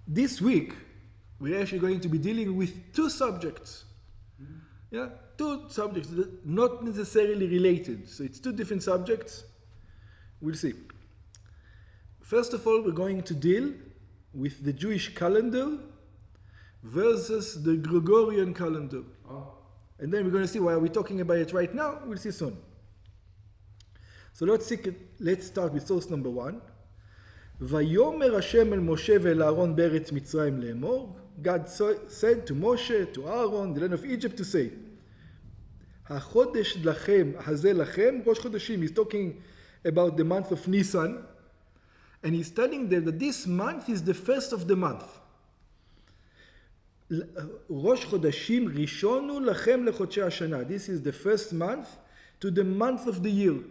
This week, we're actually going to be dealing with two subjects. Yeah, two subjects, not necessarily related. So it's two different subjects. We'll see. First of all, we're going to deal with the Jewish calendar versus the Gregorian calendar. Oh. And then we're going to see why we're talking about it right now. We'll see soon. So let's start with source number 1. ויאמר השם אל משה ואל אהרון בארץ מצרים לאמור. God said to Moshe, to Aaron, the land of Egypt, to say, החודש לכם, הזה לכם, ראש חודשים. He's talking about the month of Nisan. And he's telling them that this month is the first of the month. ראש חודשים ראשון הוא לכם לחודשי השנה. This is the first month to the month of the year.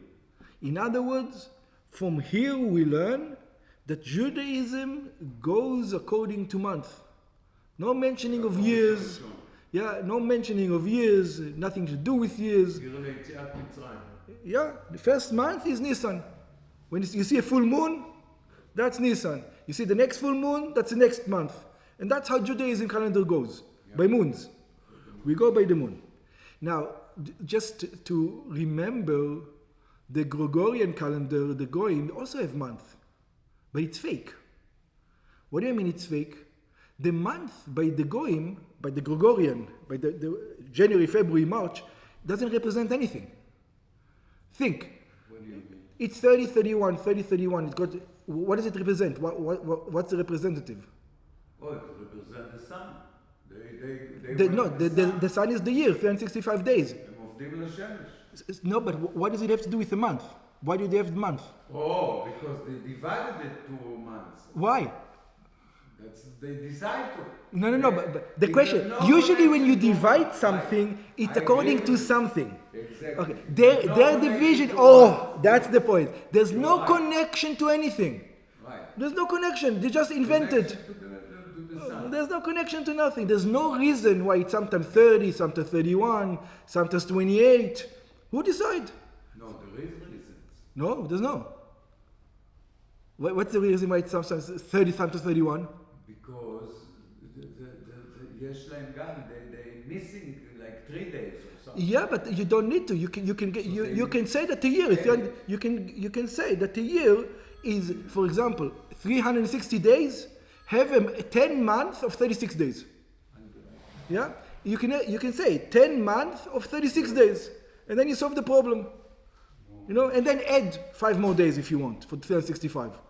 In other words, from here we learn that Judaism goes according to month. No mentioning of years. Yeah, no mentioning of years, nothing to do with years. Yeah, the first month is Nisan. When you see a full moon, that's Nisan. You see the next full moon, that's the next month. And that's how Judaism calendar goes, by moons. We go by the moon. Now, just to remember, the Gregorian calendar, the Goyim, also have month. But it's fake. What do you mean it's fake? The month by the Goyim, by the Gregorian, by the January, February, March, doesn't represent anything. Think. What do you mean? It's 30, 31, 30, 31. It's got, what does it represent? What's the representative? Oh, it represents the sun. The sun is the year, 365 days. No, but what does it have to do with the month? Why do they have the month? Oh, because they divided it to months. Why? They decide to. No, but the question, usually when you divide something, it's according to something. Exactly. Okay, their division, that's the point. There's no connection to anything. Right. There's no connection, they just invented. There's no connection to nothing. There's no reason why it's sometimes 30, sometimes 31, sometimes 28. Who decide? No, there is reasons. No, there's no. What's the reason why it's sometimes 30, sometimes 31? Because they're missing like 3 days or something. Yeah, but you don't need to. You can say that a year. You can say that a year is, for example, 360 days. Have a 10 months of 36 days. Yeah, you can say 10 months of 36 days, and then you solve the problem. You know, and then add 5 more days if you want for 365.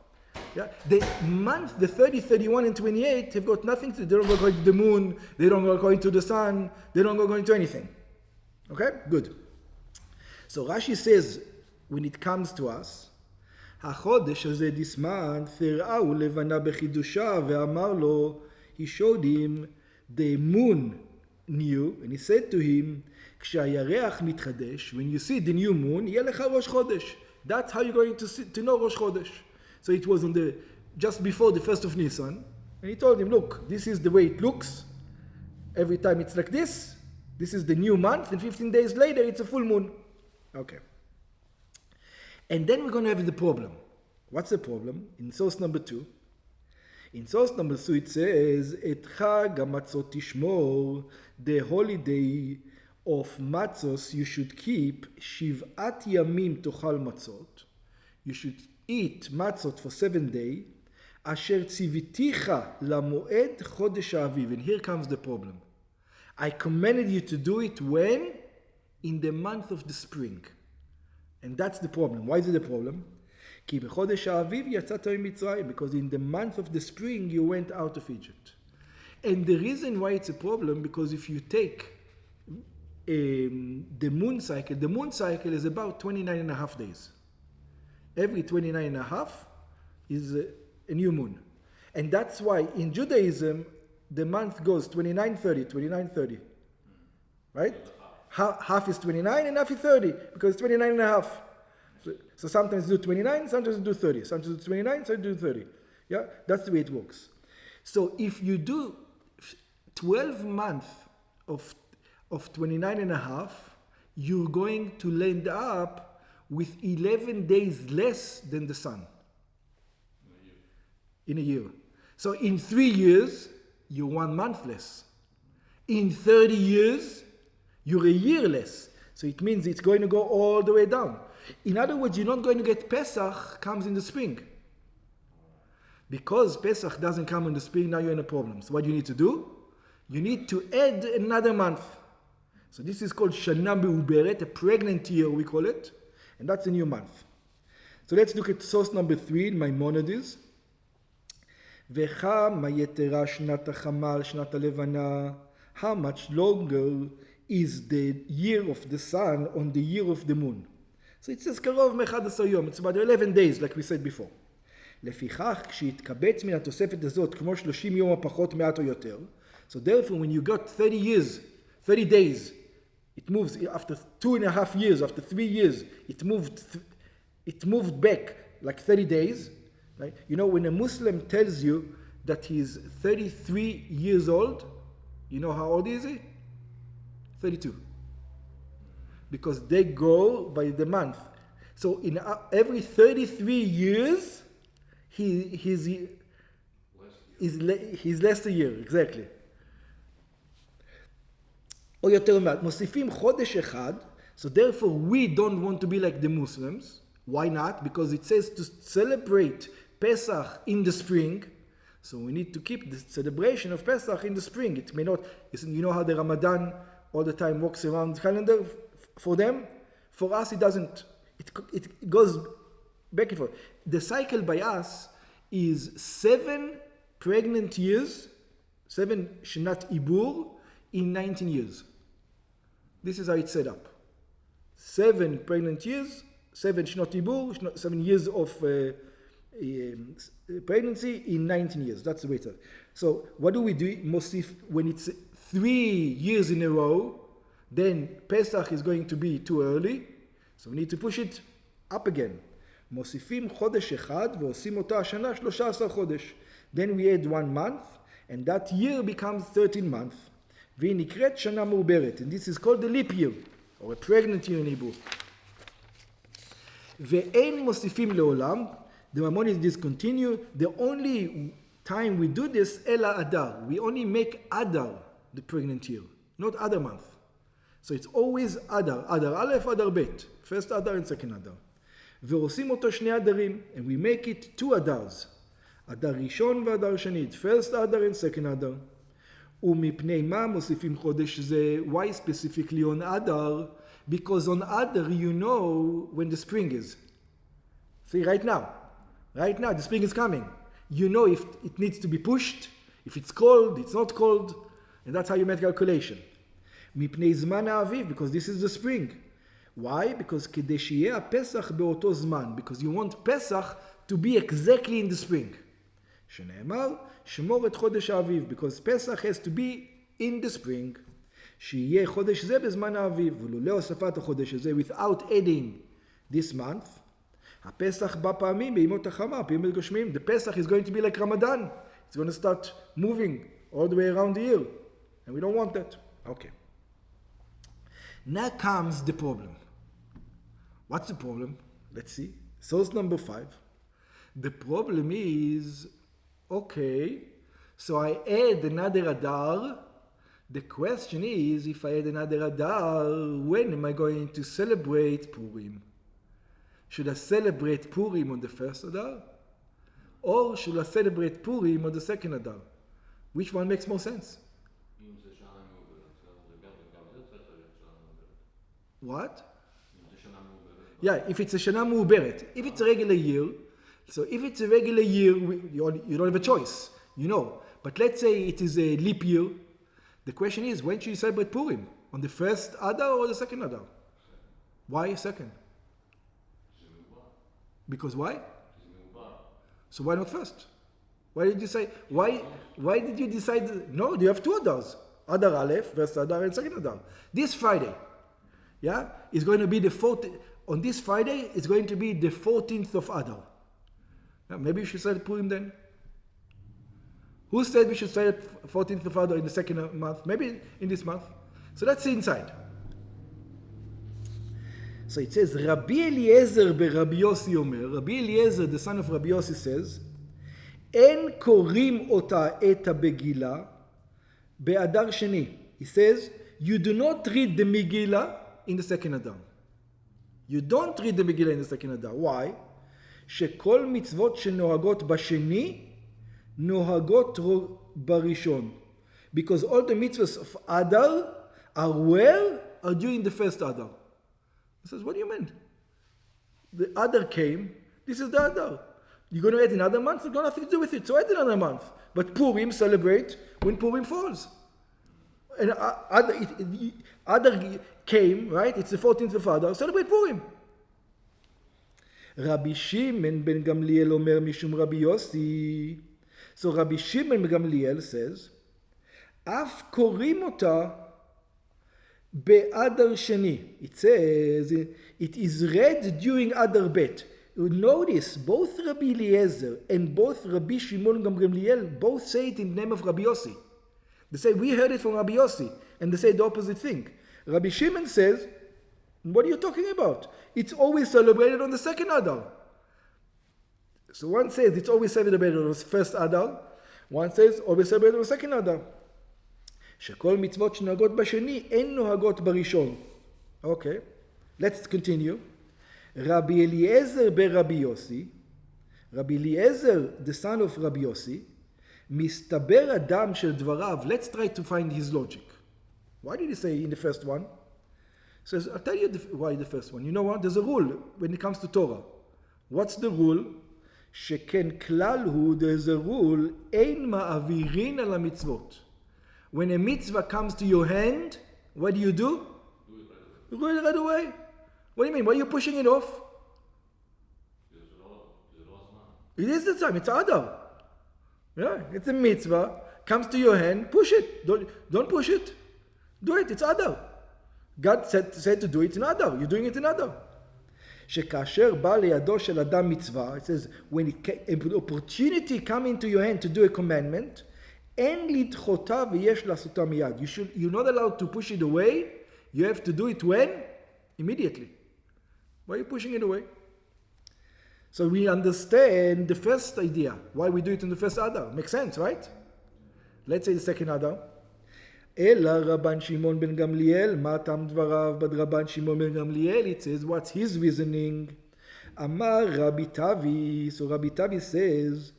Yeah, the month, the 30, 31, and 28 have got nothing to do. They don't go according to the moon. They don't go according to the sun. They don't go according to anything. Okay, good. So Rashi says, when it comes to us, החודש הזה, this month, הראהו לבנה בחידושה, ואמר לו, he showed him, the moon knew, and he said to him, כשהירח מתחדש, when you see the new moon, יהיה לך ראש חודש. That's how you're going to know ראש חודש. So it was just before the first of Nisan, and he told him, look, this is the way it looks. Every time it's like this is the new month, and 15 days later, it's a full moon. Okay. And then we're going to have the problem. What's the problem? In source number 2. In source number 2 it says, Et Chag HaMatzot Tishmor, the holiday of Matzos you should keep, Shiv'at Yamim Tochal Matzot. You should eat Matzot for 7 days. Asher Tziviticha LaMoed Chodesh HaAviv. And here comes the problem. I commanded you to do it when? In the month of the spring. And that's the problem. Why is it a problem? כי בחודש האביב יצאת ממצרים, because in the month of the spring you went out of Egypt. And the reason why it's a problem, because if you take the moon cycle is about 29 and a half days. Every 29 and a half is a new moon. And that's why in Judaism, the month goes 29-30, 29-30. Right? Half is 29 and half is 30, because it's 29 and a half. So sometimes you do 29, sometimes you do 30. Sometimes you do 29, sometimes you do 30. Yeah, that's the way it works. So if you do 12 months of 29 and a half, you're going to land up with 11 days less than the sun. In a year. So in 3 years, you're 1 month less. In 30 years, you're a year less. So it means it's going to go all the way down. In other words, you're not going to get Pesach comes in the spring. Because Pesach doesn't come in the spring, now you're in a problem. So what do you need to do? You need to add another month. So this is called Shana Me'uberet, a pregnant year we call it. And that's a new month. So let's look at source number 3 in Maimonides. וכמה יתרה שנת החמל, שנת הלבנה. How much longer is the year of the sun on the year of the moon? So it says קרוב מ-11 יום. It's about 11 days, like we said before. לפיכך, כשהתקבץ מן התוספת הזאת, כמו 30 יום או פחות, מעט או יותר. So therefore, when you got 30 years, 30 days, it moves after 2.5 years, after 3 years, it moved back like 30 days. Right? You know, when a Muslim tells you that he's 33 years old, you know how old is he? 32. Because they go by the month. So in every 33 years, he's less a year, exactly. או יותר מעט, מוסיפים חודש אחד, so therefore we don't want to be like the Muslims. Why not? Because it says to celebrate Pesach in the spring, so we need to keep the celebration of Pesach in the spring. It may not, you know how the Ramadan all the time walks around the calendar for them? For us it doesn't, it goes back and forth. The cycle by us is 7 pregnant years, 7 Shnat Ibur in 19 years. This is how it's set up. 7 pregnant years, 7 Shnot Ibur, 7 years of pregnancy in 19 years. That's the way it's set. So what do we do? Mosif, when it's 3 years in a row, then Pesach is going to be too early. So we need to push it up again. מוסיפים חודש אחד ועושים אותה השנה 13 חודש. Then we add 1 month, and that year becomes 13 months. והיא נקראת שנה מעוברת, and this is called the leap year, or a pregnant year in Hebrew. ואין מוסיפים לעולם, the Maimonides discontinue, the only time we do this, אלא אדר. We only make Adar the pregnant year, not other month. So it's always Adar, Adar Aleph, Adar Bet, first Adar and second Adar. ועושים אותו 2 אדרים, and we make it 2 Adars. אדר ראשון ואדר שנית, first Adar and second Adar. ומפני מה מוסיפים חודש זה? Why specifically on Adar? Because on Adar you know when the spring is. See, right now the spring is coming. You know if it needs to be pushed, if it's cold, it's not cold, and that's how you make calculation. מפני זמן האביב, because this is the spring. Why? Because כדי שיהיה הפסח באותו זמן, because you want Pesach to be exactly in the spring. שנאמר, שמור את חודש האביב, because Pesach has to be in the spring. שיהיה חודש זה בזמן האביב, ולולא הוספת החודש הזה, without adding this month, הפסח בא פעמים בימות החמה, פעמים גשמיים. The Pesach is going to be like Ramadan. It's going to start moving all the way around the year. And we don't want that. Okay. Now comes the problem. What's the problem? Let's see. Source number 5. The problem is, okay, so I add another Adar. The question is, if I add another Adar, when am I going to celebrate Purim? Should I celebrate Purim on the first Adar? Or should I celebrate Purim on the second Adar? Which one makes more sense? What? Yeah, if it's a Shana Mu'uberet. If it's a regular year, so if it's a regular year, you don't have a choice, you know. But let's say it is a leap year. The question is, when should you celebrate Purim? On the first Adar or the second Adar? Why second? Because why? So why not first? Why did you say, why did you decide, no, you have 2 Adars. Adar Aleph, first Adar and second Adar. This Friday, yeah, is going to be the 14th, on this Friday, it's going to be the 14th of Adar. Yeah, maybe you should celebrate Purim then. Who said we should celebrate 14th of Adar in the second month? Maybe in this month. So let's see inside. So it says, Rabbi Eliezer be Rabbi Yossi Omer. Rabbi Eliezer, the son of Rabbi Yossi, says, אין קוראים אותה את הבגילה באדר שני. He says, you do not read the Megillah in the second Adar. You don't read the Megillah in the second Adar. Why? שכל מצוות שנוהגות בשני, נוהגות בראשון. Because all the mitzvahs of Adar are during the first Adar. He says, what do you mean? The Adar came, this is the Adar. You're going to add another month? It's got nothing to do with it, so add another month. But Purim celebrate when Purim falls. And Adar came, right? It's the 14th of Adar, celebrate Purim. Rabbi Shimon ben Gamliel omer mishum Rabbi Yossi. So Rabbi Shimon ben Gamliel says, אף קוראים אותה באדר שני. It says, it is read during Adar Bet. You notice, both Rabbi Eliezer and both Rabbi Shimon ben Gamliel both say it in the name of Rabbi Yossi. They say, we heard it from Rabbi Yossi. And they say the opposite thing. Rabbi Shimon says, what are you talking about? It's always celebrated on the second Adar. So one says it's always celebrated on the first Adar. One says always celebrated on the second Adar. שכל מצוות שנוהגות בשני אין נוהגות בראשון. Okay, let's continue. Rabbi Eliezer ברבי יוסי, Rabbi Eliezer, the son of Rabbi Yossi, מסתבר אדם של דבריו. Let's try to find his logic. Why did he say in the first one? He says, I'll tell you why the first one. You know what? There's a rule when it comes to Torah. What's the rule? שכן כלל הוא, there's a rule, אין מעבירין על המצוות. When a mitzvah comes to your hand, what do? You do it right away. What do you mean? Why are you pushing it off? It is the time. It's Adar. Yeah, it's a mitzvah. Comes to your hand, push it. Don't push it. Do it. It's Adar. God said to do it in Adar. You're doing it in Adar. שכאשר בא לידו של אדם מצווה, it says, when an opportunity come into your hand to do a commandment, אין לדחותה ויש לעשותה מיד. You're not allowed to push it away. You have to do it when? Immediately. Why are you pushing it away? So we understand the first idea, why we do it in the first Adar. Makes sense, right? Let's say the second Adar. אלא רבן שמעון בן גמליאל, מה טעם דבריו ברבן שמעון בן גמליאל? It says, what's his reasoning? אמר רבי תבי, so רבי תבי says,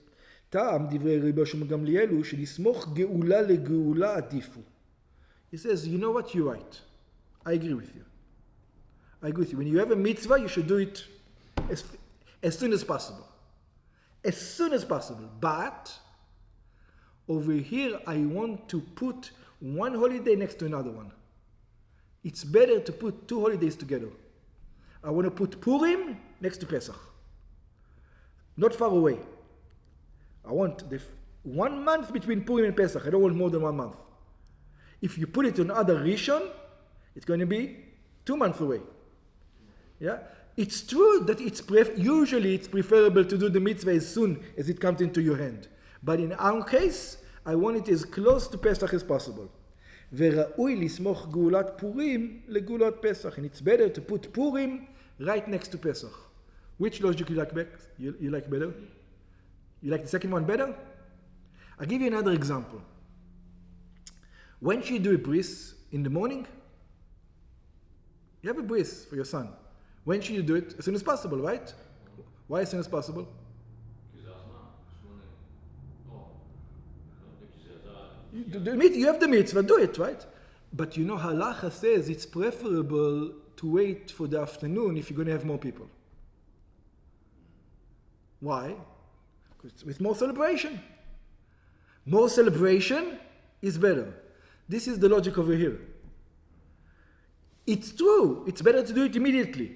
טעם דברי רבי שמעון גמליאל הוא שלסמוך גאולה לגאולה עדיפו. He says, you know what, you're right. I agree with you. When you have a mitzvah, you should do it as soon as possible. As soon as possible. But over here, I want to put one holiday next to another one. It's better to put two holidays together. I want to put Purim next to Pesach. Not far away. I want 1 month between Purim and Pesach. I don't want more than 1 month. If you put it on other Rishon, it's going to be 2 months away. Yeah? It's true that usually it's preferable to do the mitzvah as soon as it comes into your hand. But in our case, I want it as close to Pesach as possible. וראוי לסמוך גאולת פורים לגאולת פסח. And it's better to put Purim right next to Pesach. Which logic you like better? You like better? You like the second one better? I'll give you another example. When should you do a bris in the morning? You have a bris for your son. When should you do it? As soon as possible, right? Why as soon as possible? You have the mitzvah, do it, right? But you know, halacha says it's preferable to wait for the afternoon if you're going to have more people. Why? Because with more celebration. More celebration is better. This is the logic over here. It's true. It's better to do it immediately.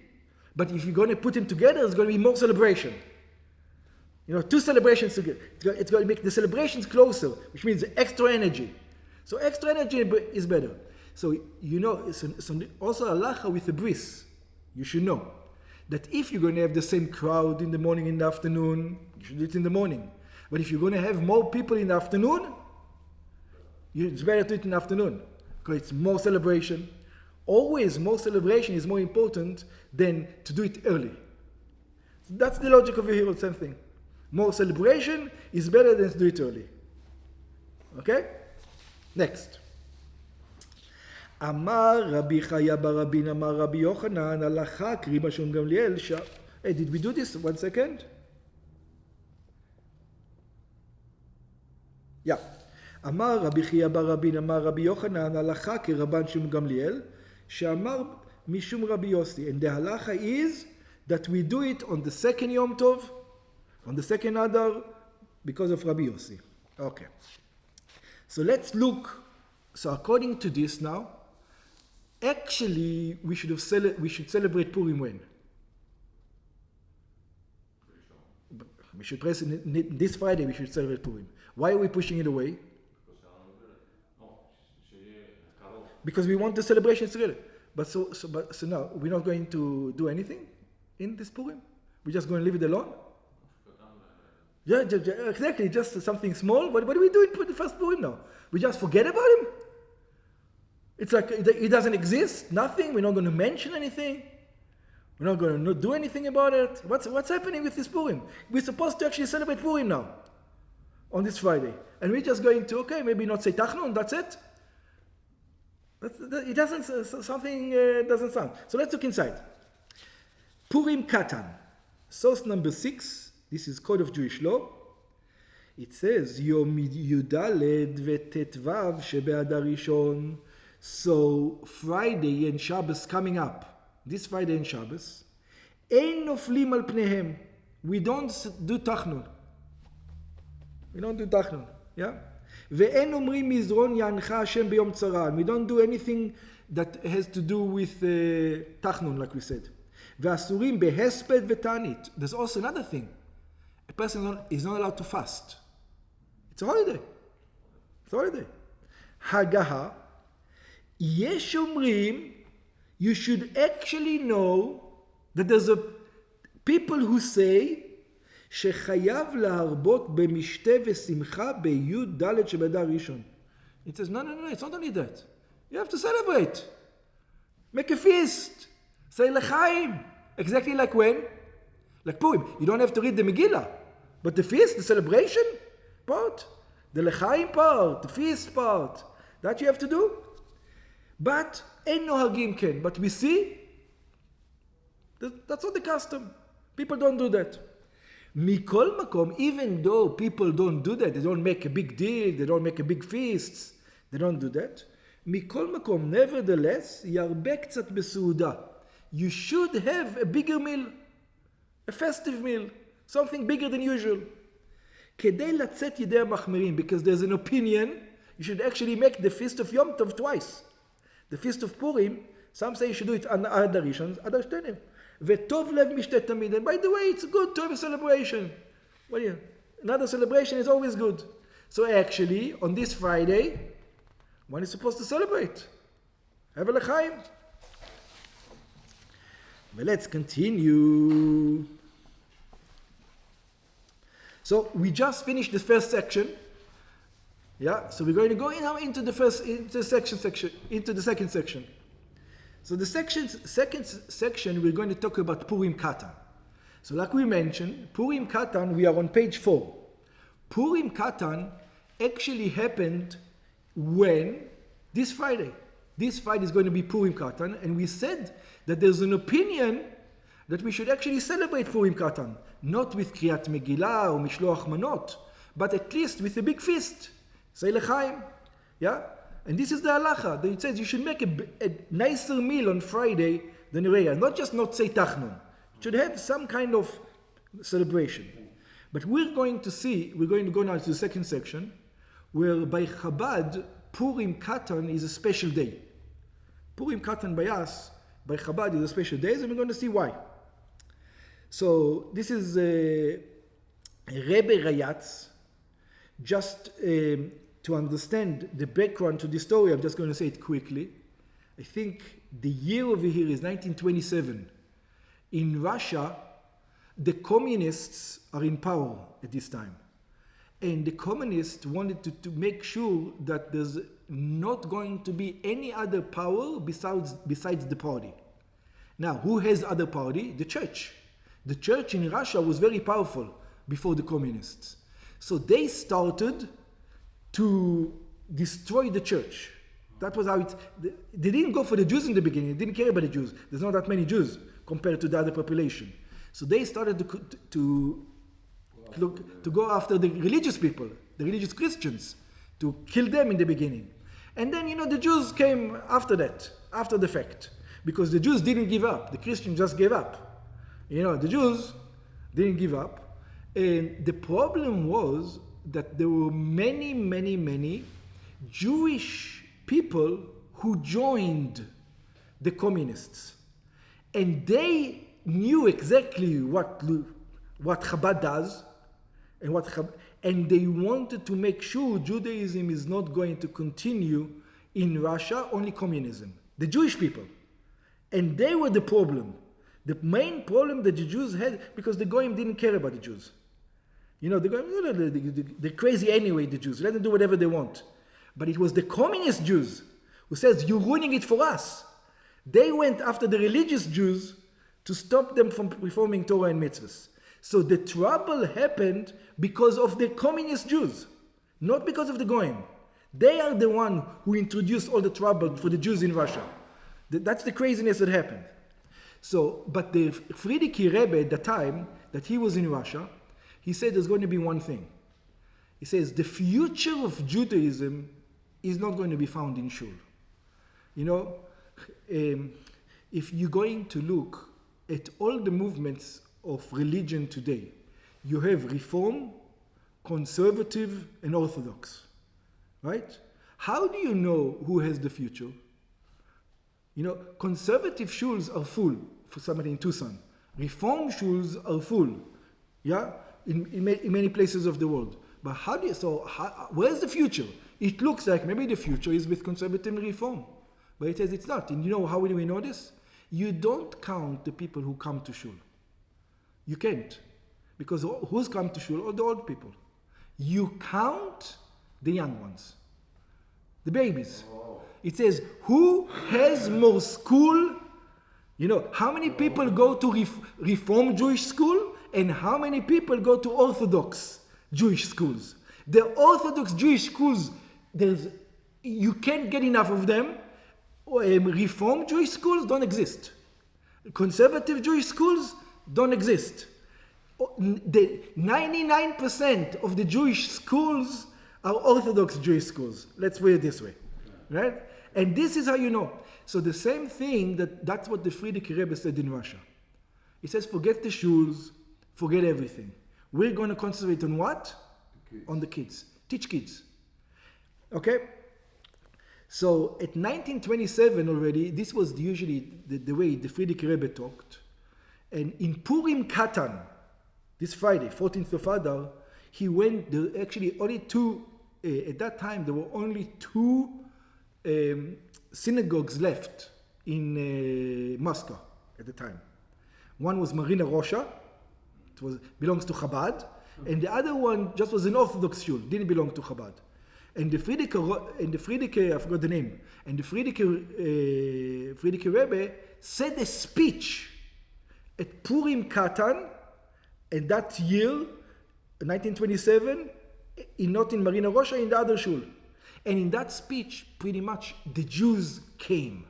But if you're going to put them together, it's going to be more celebration. You know, 2 celebrations together. It's going to make the celebrations closer, which means extra energy. So extra energy is better. So, you know, also halacha with the bris. You should know that if you're going to have the same crowd in the morning and the afternoon, you should do it in the morning. But if you're going to have more people in the afternoon, it's better to do it in the afternoon because it's more celebration. Always more celebration is more important than to do it early. So that's the logic over here, same thing. More celebration is better than to do it early. Okay? Next. Amar Rabbi Chaya bar Rabin Amar Rabbi Yochanan Halacha Kri Bashum Gamliel. Hey, did we do this? 1 second. Yeah. Amar Rabbi Chaya bar Rabin Amar Rabbi Yochanan Halacha K'Rabban Shum Gamliel She'amar Mishum Rabbi Yossi. And the halacha is that we do it on the second Yom Tov, on the second Adar, because of Rabbi Yossi. Okay. So let's look. So according to this now, actually we should celebrate Purim when? We should press this Friday. We should celebrate Purim. Why are we pushing it away? Because we want the celebration together. But so now we're not going to do anything in this Purim. We're just going to leave it alone. Yeah, exactly. Just something small. What do we do in the first Purim now? We just forget about him? It's like he doesn't exist. Nothing. We're not going to mention anything. We're not going to do anything about it. What's happening with this Purim? We're supposed to actually celebrate Purim now, on this Friday, and we're just going to maybe not say Tachnun. That's it. It doesn't. Something doesn't sound. So let's look inside. Purim Katan, source number 6. This is Code of Jewish Law. It says Yom Yudaled v'Tetvav shebe'Adar Rishon. So Friday and Shabbos coming up, this Friday and Shabbos, Ein noflim al pnehem. We don't do Tachnun. We don't do Tachnun. Yeah? Ve'en omrim mizron yancha Hashem b'yom tzara. We don't do anything that has to do with Tachnun, like we said. Ve'asurim behesped v'tanit. There's also another thing. A person is not allowed to fast. It's a holiday. It's a holiday. Hagaha. Yesh omrim, you should actually know that there's people who say שחייב להרבות במשתה ושמחה בי' ד' שבאדר ראשון. It says, no, it's not only that. You have to celebrate. Make a feast. Say l'chaim. Exactly like when? Like Purim. You don't have to read the Megillah. But the feast, the celebration part, the l'chaim part, the feast part, that you have to do. But אין נוהגים כן. But we see, that's not the custom. People don't do that. Mikol makom, even though people don't do that, they don't make a big deal, they don't make a big feasts, they don't do that. Mikol makom, nevertheless, yarbe קצת בסעודה. You should have a bigger meal, a festive meal, something bigger than usual. כדי לצאת ידי המחמירים, because there's an opinion, you should actually make the feast of Yom Tov twice. The feast of Purim, some say you should do it on Adar Rishon, Adar Shtonim. וטוב לב משתה תמיד. And by the way, it's good to have a celebration. Another celebration is always good. So actually, on this Friday, one is supposed to celebrate. Have a l'chaim. But let's continue. So we just finished the first section. Yeah, so we're going to go now into the second section. So the second section, we're going to talk about Purim Katan. So like we mentioned, Purim Katan, we are on page 4. Purim Katan actually happened when? This Friday. This Friday is going to be Purim Katan, and we said that there's an opinion that we should actually celebrate Purim Katan, not with Kriyat Megillah or Mishloach Manot, but at least with a big feast. Say l'chaim. Yeah? And this is the halacha, that it says you should make a nicer meal on Friday than regular. Not just not say tachnun. You should have some kind of celebration. But we're going to go now to the second section, where by Chabad, Purim Katan is a special day. Purim Katan by us, by Chabad, is a special day, and we're going to see why. So this is Rebbe Rayatz. Just to understand the background to this story, I'm just going to say it quickly. I think the year over here is 1927. In Russia, the communists are in power at this time. And the communists wanted to make sure that there's not going to be any other power besides the party. Now, who has other party? The church. The church in Russia was very powerful. before the communists. So they started to destroy the church. That was how they didn't go for the Jews in the beginning. They didn't care about the Jews. There's not that many Jews compared to the other population. So they started to go after the religious people, the religious Christians, to kill them in the beginning. And then, the Jews came after that, after the fact. Because the Jews didn't give up. The Christians just gave up. The Jews didn't give up. And the problem was that there were many, many, many Jewish people who joined the communists. And they knew exactly what Chabad does, and they wanted to make sure Judaism is not going to continue in Russia, only communism. The Jewish people. And they were the problem. The main problem that the Jews had, because the Goyim didn't care about the Jews. The Goyim, they're crazy anyway, the Jews. Let them do whatever they want. But it was the communist Jews who says, you're ruining it for us. They went after the religious Jews to stop them from performing Torah and mitzvahs. So the trouble happened because of the communist Jews, not because of the Goyim. They are the one who introduced all the trouble for the Jews in Russia. That's the craziness that happened. So, but the Frierdiker Rebbe at the time that he was in Russia, he said there's going to be one thing. He says the future of Judaism is not going to be found in shul. If you're going to look at all the movements of religion today, you have Reform, Conservative, and Orthodox, right? How do you know who has the future? Conservative shuls are full for somebody in Tucson. Reform shuls are full, in many places of the world. But where's the future? It looks like maybe the future is with conservative and reform. But it says it's not. And how do we know this? You don't count the people who come to shul. You can't. Because who's come to shul? All the old people. You count the young ones. The babies. It says, who has more school? How many people go to Reform Jewish school and how many people go to Orthodox Jewish schools? The Orthodox Jewish schools, you can't get enough of them. Reform Jewish schools don't exist. Conservative Jewish schools don't exist. The 99% of the Jewish schools are Orthodox Jewish schools. Let's put it this way. Right? And this is how you know. So the same thing, that's what the Frierdiker Rebbe said in Russia. He says, forget the shuls, forget everything. We're going to concentrate on what? On the kids. Teach kids. Okay? So at 1927 already, this was usually the way the Frierdiker Rebbe talked. And in Purim Katan, this Friday, 14th of Adar, he went, actually only two, at that time there were only two synagogues left in Moscow at the time. One was Marina Rosha, belongs to Chabad, and the other one just was an Orthodox shul, didn't belong to Chabad. And the Frierdiker, I forgot the name, and the Frierdiker Rebbe said a speech at Purim Katan, and that year, 1927, not in Marina Rosha, in the other shul. And in that speech, pretty much the Jews came.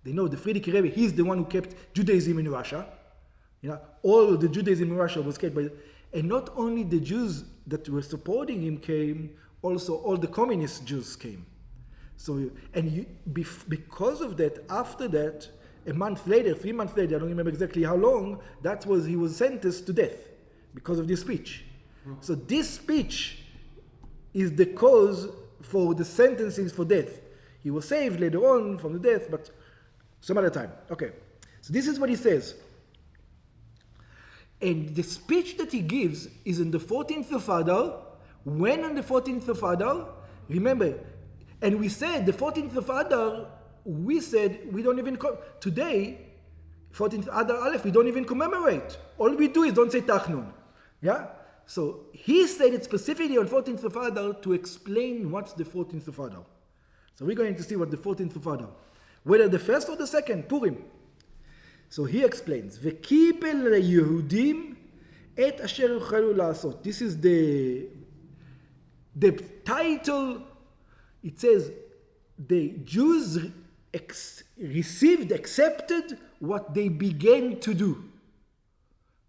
They know the Frierdiker Rebbe, he's the one who kept Judaism in Russia. All the Judaism in Russia was kept by, and not only the Jews that were supporting him came, also all the communist Jews came. So, because of that, after that, a month later, 3 months later, I don't remember exactly how long, he was sentenced to death because of this speech. So this speech is the cause for the sentencing for death. He was saved later on from the death, but some other time. Okay, so this is what he says. And the speech that he gives is on the 14th of Adar. When on the 14th of Adar? Remember, and we said the 14th of Adar, we said we don't even, today, 14th Adar Aleph, we don't even commemorate. All we do is don't say Tachnun. Yeah? So he said it specifically on 14th of Adar to explain what's the 14th of Adar. So we're going to see what the 14th of Adar. Whether the first or the second, Purim. So he explains, V'kibel leYehudim את אשר יוכלו לעשות. This is the title. It says, the Jews accepted what they began to do.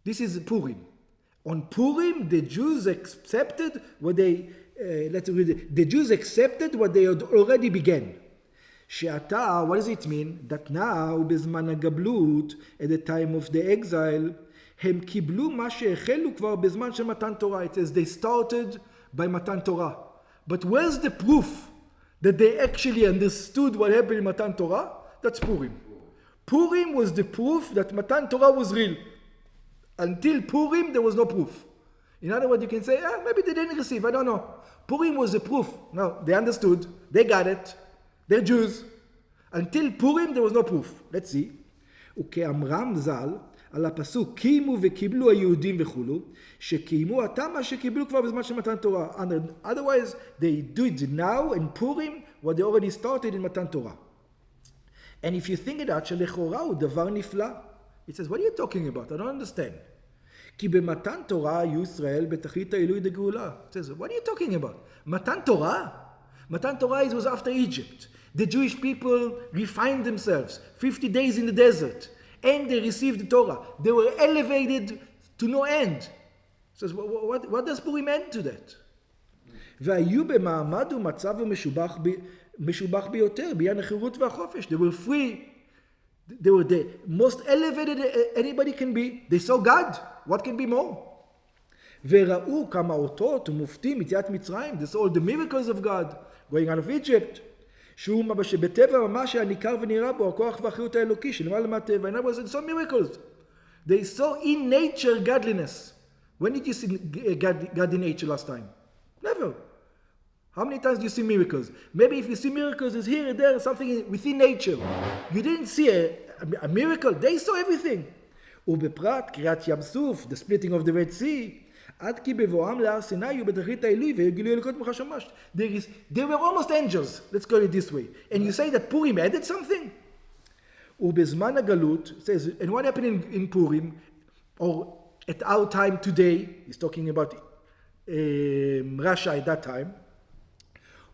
This is Purim. On Purim, the Jews accepted what they, let's read it. The Jews accepted what they had already began. שעתה, what does it mean? That now, בזמן הגבלות, at the time of the exile, הם קיבלו מה שהחלו כבר בזמן של מתן תורה. It says they started by מתן תורה. But where's the proof that they actually understood what happened in Matan Torah? That's Purim. Purim was the proof that Matan Torah was real. Until Purim, there was no proof. In other words, you can say, maybe they didn't receive, I don't know. Purim was the proof. No, they understood, they got it, they're Jews. Until Purim, there was no proof. Let's see. וכאמרם ז"ל, על הפסוק, קיימו וקיבלו היהודים וכולו, שקיימו עתה מה שקיבלו כבר בזמן של מתן תורה. Otherwise, they do it now in Purim, what they already started in מתן תורה. And if you think it out, שלכאורה הוא דבר נפלא. It says, what are you talking about? I don't understand. כי במתן תורה היו ישראל בתכלית העילוי דגאולה. It says, what are you talking about? מתן תורה? מתן תורה was after Egypt. The Jewish people refined themselves, 50 days in the desert, and they received the Torah. They were elevated to no end. So what does Purim end to that? והיו במעמד ומצב משובח ביותר, בעניין החירות והחופש. They were free. They were the most elevated anybody can be. They saw God. What can be more? וראו כמה אותות ומופתים מיציאת מצרים. They saw all the miracles of God going out of Egypt. שהוא בטבע ממש היה ניכר ונראה בו הכוח והחיות האלוקי שלמעלה מהטבע. And I was so miracles. They saw in nature godliness. When did you see God in nature last time? Never. How many times do you see miracles? Maybe if you see miracles, it's here and there, something within nature. You didn't see a miracle. They saw everything. ובפרט קריעת ים סוף, the splitting of the Red Sea, עד כי בבואם להר סיני היו בתכלית העילוי והגילו אלוקות ממך שמש. They were almost angels, let's call it this way. And you say that Purim added something? ובזמן הגלות, says, and what happened in Purim, or at our time today, he's talking about Russia at that time,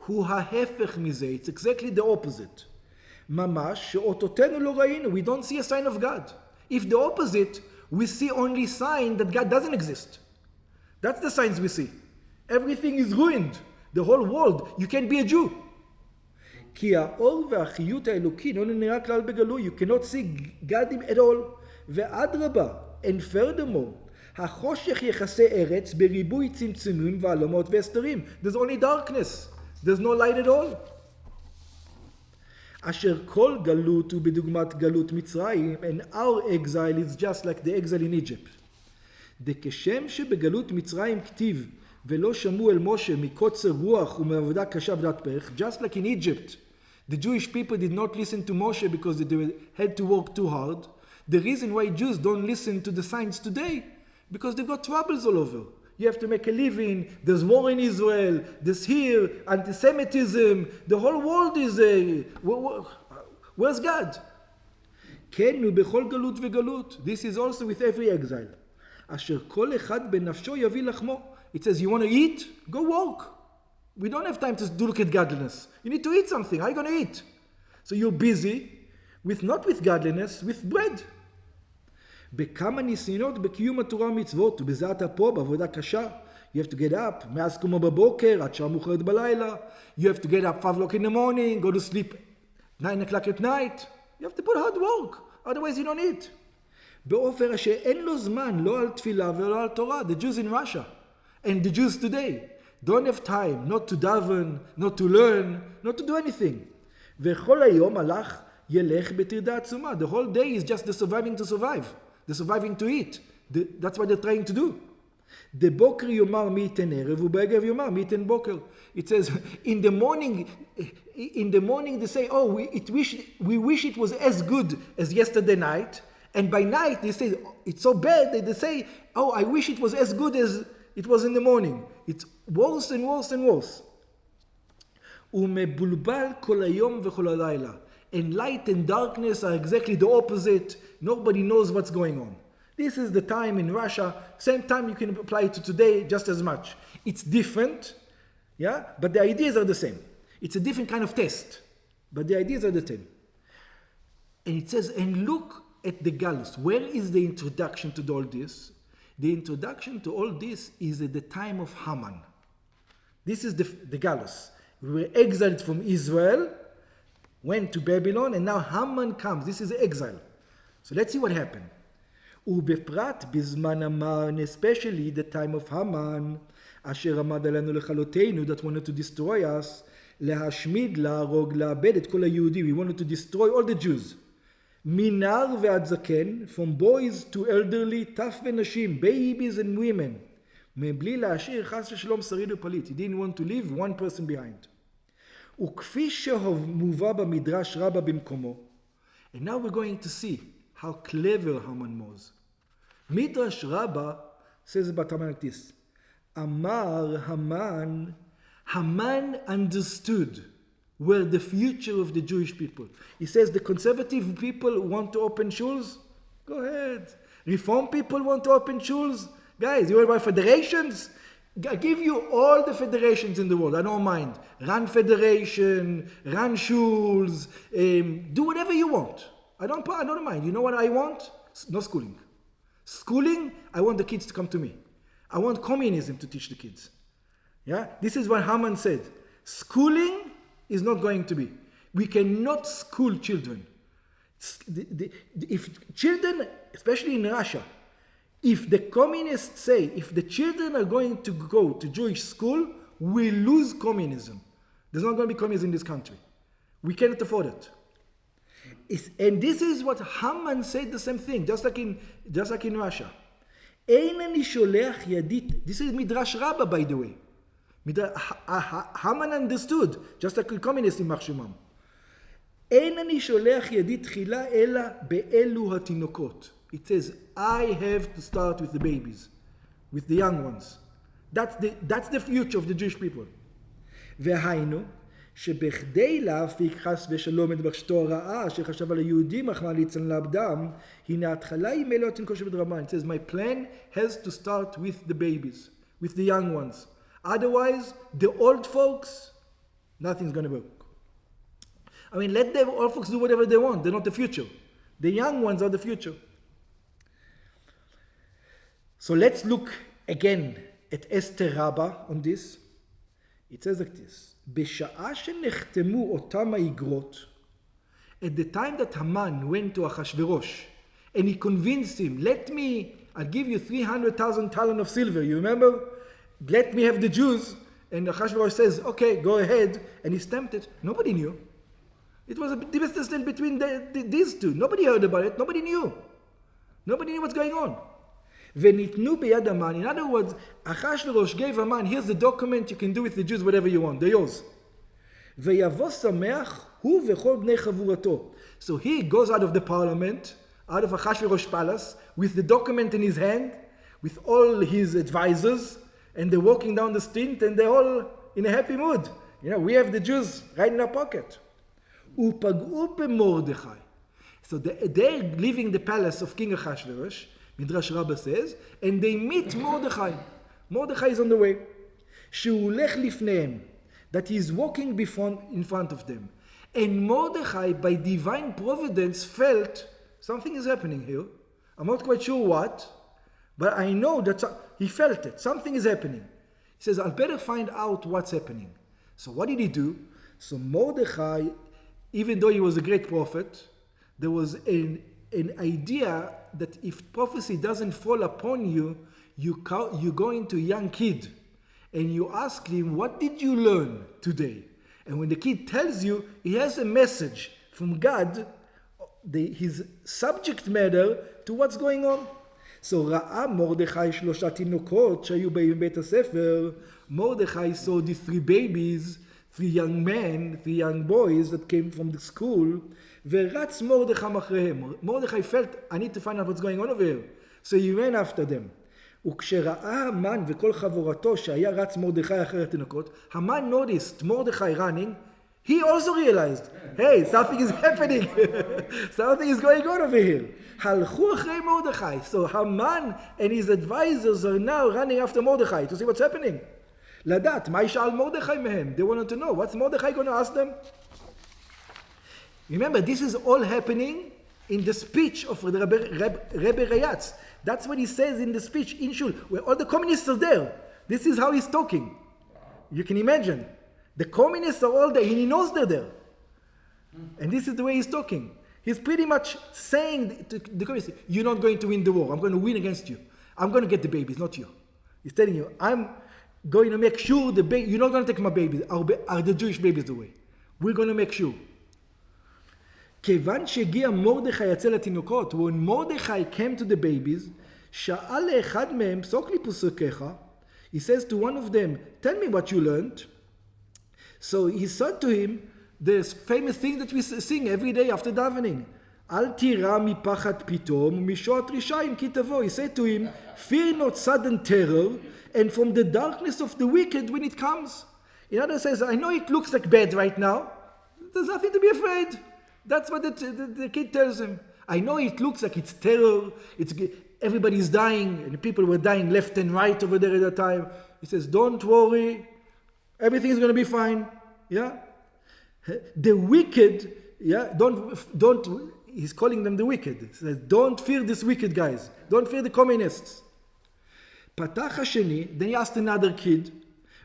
הוא ההפך מזה, it's exactly the opposite. ממש שאותותינו לא ראינו, we don't see a sign of God. If the opposite, we see only sign that God doesn't exist. That's the signs we see. Everything is ruined. The whole world, you can't be a Jew. כי האור והחיות האלוקי לא נראה כלל בגלוי. You cannot see God at all. ואדרבה, and furthermore, החושך יחסי ארץ בריבוי צמצומים ועלמות והסתרים. There's only darkness. There's no light at all. אשר כל גלות הוא בדוגמת גלות מצרים, and our exile is just like the exile in Egypt. דכשם שבגלות מצרים כתיב, ולא שמעו אל משה מקוצר רוח ומעבודה קשה ודעת פרך, just like in Egypt, the Jewish people did not listen to Moshe because they had to work too hard. The reason why Jews don't listen to the signs today, because they've got troubles all over. You have to make a living, there's war in Israel, there's here, anti-Semitism, the whole world is where's God? כן, ובכל גלות וגלות. This is also with every exile. אשר כל אחד בנפשו יביא לחמו. It says, you want to eat? Go work. We don't have time to look at godliness. You need to eat something. How are you going to eat? So you're busy, not with godliness, with bread. בכמה ניסיונות בקיום התורה ומצוות, ובזה אתה פה בעבודה קשה. You have to get up, מאז קומו בבוקר, עד שעה מאוחרת בלילה. You have to get up 5 o'clock in the morning, go to sleep 9 o'clock at night. You have to put hard work, otherwise you don't eat. באופן שאין לו זמן, לא על תפילה ולא על תורה. The Jews in Russia, and the Jews today, don't have time, not to daven, not to learn, not to do anything. וכל היום הלך ילך בטרדה עצומה. The whole day is just the surviving to survive. The surviving to eat. That's what they're trying to do. בבוקר יאמר מי ייתן ערב, ובערב יאמר מי ייתן בוקר. It says, in the morning they say, oh, we wish it was as good as yesterday night. And by night they say, it's so bad that they say, oh, I wish it was as good as it was in the morning. It's worse and worse and worse. ומבולבל כל היום וכל הלילה. And light and darkness are exactly the opposite. Nobody knows what's going on. This is the time in Russia. Same time you can apply it to today just as much. It's different, yeah, but the ideas are the same. It's a different kind of test, but the ideas are the same. And it says, and look at the galus. Where is the introduction to all this? The introduction to all this is at the time of Haman. This is the galus. We were exiled from Israel, went to Babylon, and now Haman comes. This is exile. So let's see what happened. ובפרט בזמן המן, especially the time of Haman, אשר עמד עלינו לכלותנו, that wanted to destroy us, להשמיד, להרוג, לאבד את כל היהודים. We wanted to destroy all the Jews. מנער ועד זקן, from boys to elderly, טף ונשים, babies and women, מבלי להשאיר חס ושלום שריד ופליט. He didn't want to leave one person behind. וכפי שמובא במדרש רבה במקומו. And now we're going to see how clever Haman was. Midrash Rabbah says about Haman like this. Amar Haman, Haman understood where the future of the Jewish people. He says the conservative people want to open shuls. Go ahead. Reform people want to open shuls. Guys, you want to buy federations? I give you all the federations in the world. I don't mind. Run federation, run shuls, do whatever you want. I don't mind. You know what I want? No schooling. Schooling, I want the kids to come to me. I want communism to teach the kids. Yeah? This is what Haman said. Schooling is not going to be. We cannot school children. If children, especially in Russia, if the communists say, if the children are going to go to Jewish school, we lose communism. There's not going to be communism in this country. We cannot afford it. And this is what Haman said the same thing, just like in Russia. Einani sholeach yadit. This is Midrash Rabbah, by the way. Haman understood, just like the communists in Marshimam. Einani sholeach yadit tchila ela be'elu hatinokot. It says, I have to start with the babies, with the young ones. That's the future of the Jewish people. והיינו, שבכדי להפיק חס ושלום את בקשתו הרעה שחשב על היהודים אך מעליצן לאבדם, הנה ההתחלה היא מלא תנקו שבדרמן. It says, my plan has to start with the babies, with the young ones. Otherwise, the old folks, nothing's going to work. I mean, let the old folks do whatever they want. They're not the future. The young ones are the future. So let's look again at Esther Rabbah on this. It says like this. בשעה שנחתמו אותם האיגרות, at the time that Haman went to Achashverosh and he convinced him, I'll give you 300,000 talent of silver, you remember? Let me have the Jews. And Achashverosh says, okay, go ahead. And he stamped it. Nobody knew. It was a business deal between these two. Nobody heard about it. Nobody knew. Nobody knew what's going on. וניתנו ביד המן. In other words, Achashverosh gave Haman, here's the document, you can do with the Jews whatever you want, they're yours. ויבוא שמח הוא וכל בני חבורתו. So he goes out of the parliament, out of Achashverosh palace, with the document in his hand, with all his advisors, and they're walking down the street and they're all in a happy mood. You know, we have the Jews right in our pocket. ופגעו במרדכי. So they're leaving the palace of King Achashverosh, Midrash Rabbah says, and they meet Mordechai. Mordechai is on the way. שהוא הולך לפניהם, that he is walking in front of them. And Mordechai, by divine providence, felt something is happening here. I'm not quite sure what, but I know that he felt it. Something is happening. He says, I'll better find out what's happening. So what did he do? So Mordechai, even though he was a great prophet, there was an idea that if prophecy doesn't fall upon you, you go into a young kid and you ask him, what did you learn today? And when the kid tells you, he has a message from God, his subject matter to what's going on. So ראה מרדכי 3 תינוקות שהיו בבית הספר. Mordechai saw these 3 babies, 3 young men, 3 young boys that came from the school. ורץ מרדכי אחריהם. Mordechai felt, I need to find out what's going on over here. So he ran after them. וכשראה המן וכל חבורתו שהיה רץ מרדכי אחרי התינוקות, המן noticed Mordechai running, He also realized, hey, something is happening. Something is going on over here. Halchu achrei Mordechai. So Haman and his advisors are now running after Mordechai to see what's happening. Ladat, ma yishal Mordechai mehem. They wanted to know, what's Mordechai going to ask them? Remember, this is all happening in the speech of the Rebbe Rayatz. That's what he says in the speech in Shul, where all the communists are there. This is how he's talking. You can imagine. The communists are all there, and he knows they're there. And this is the way he's talking. He's pretty much saying to the communists, you're not going to win the war. I'm going to win against you. I'm going to get the babies, not you. He's telling you, I'm going to make sure you're not going to take my babies. Are the Jewish babies away? We're going to make sure. כיוון שהגיע מרדכי יצא לתינוקות, when Mordechai came to the babies, שאל לאחד מהם, פסוק לי פסוקיך, he says to one of them, tell me what you learned. So he said to him, the famous thing that we sing every day after davening, אל תירא מפחד פתאום, ומשעות רשעים כי תבוא. He said to him, fear not sudden terror, and from the darkness of the wicked when it comes. In other words, says, I know it looks like bad right now, there's nothing to be afraid. That's what the kid tells him. I know it looks like it's terror, everybody's dying, and people were dying left and right over there at that time. He says, don't worry, everything is going to be fine. Yeah? The wicked, yeah, don't, he's calling them the wicked. He says, don't fear these wicked guys. Don't fear the communists. פתח השני, then he asked another kid,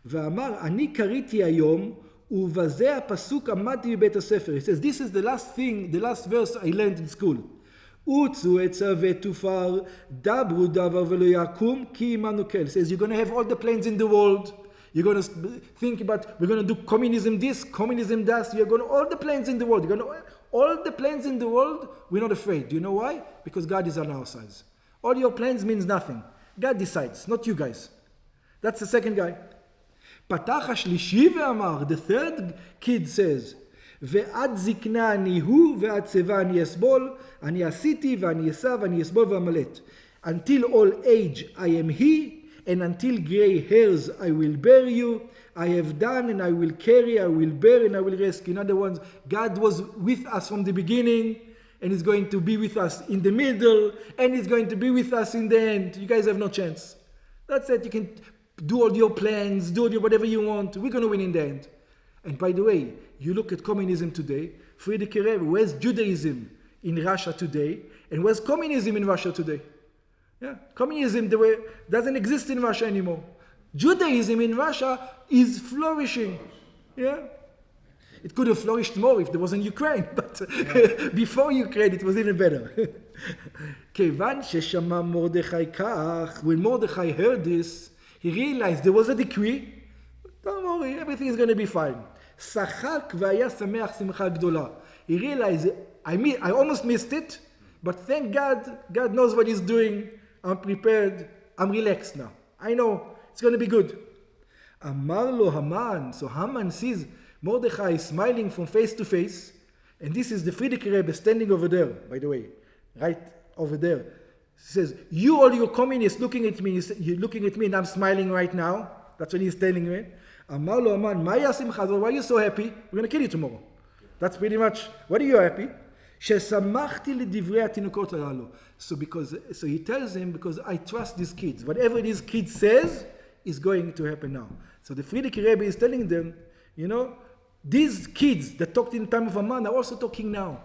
ואמר, אני קראתי היום, ובזה הפסוק עמדתי בבית הספר. He says, this is the last verse I learned in school. עוצו עצה ותופר, דברו דבר ולא יקום, כי עמנו כל. He says, you're going to have all the plans in the world. You're going to think about, we're going to do communism this, communism that. You're going to, all the plans in the world. You're going to, all the plans in the world, we're not afraid. Do you know why? Because God is on our side. All your plans means nothing. God decides, not you guys. That's the second guy. פתח השלישי ואמר, the third kid says, ועד זקנה אני הוא, ועד שיבה אני אסבול, אני עשיתי ואני אסע ואני אסבול ואמלט. Until all age I am he, and until gray hairs I will bear you. I have done and I will carry, I will bear and I will rescue. In other words, God was with us from the beginning, and He's going to be with us in the middle, and He's going to be with us in the end. You guys have no chance. That's it. You can do all your plans, do whatever you want. We're going to win in the end. And by the way, you look at communism today, Friedrich Rebbe, where's Judaism in Russia today, and where's communism in Russia today? Yeah, communism doesn't exist in Russia anymore. Judaism in Russia is flourishing. Yeah, it could have flourished more if there wasn't Ukraine, but before Ukraine it was even better. כיוון ששמע מרדכי כך, when Mordechai heard this, he realized there was a decree. Don't worry, everything is going to be fine. שחק והיה שמח שמחה גדולה. He realized, I almost missed it, but thank God, God knows what He's doing. I'm prepared. I'm relaxed now. I know it's going to be good. אמר לו המן, so Haman sees Mordechai smiling from face to face, and this is the Friedrich Rebbe standing over there, by the way, right over there. He says, you all your communists looking at me, you're looking at me and I'm smiling right now. That's what he's telling me. אמר לו המן, מה היה שמחה? Why are you so happy? We're going to kill you tomorrow. That's pretty much, what are you happy? ששמחתי לדברי התינוקות הללו. So he tells him, because I trust these kids. Whatever these kids says is going to happen now. So the Friedrich Rebbe is telling them, you know, these kids that talked in the time of Haman are also talking now.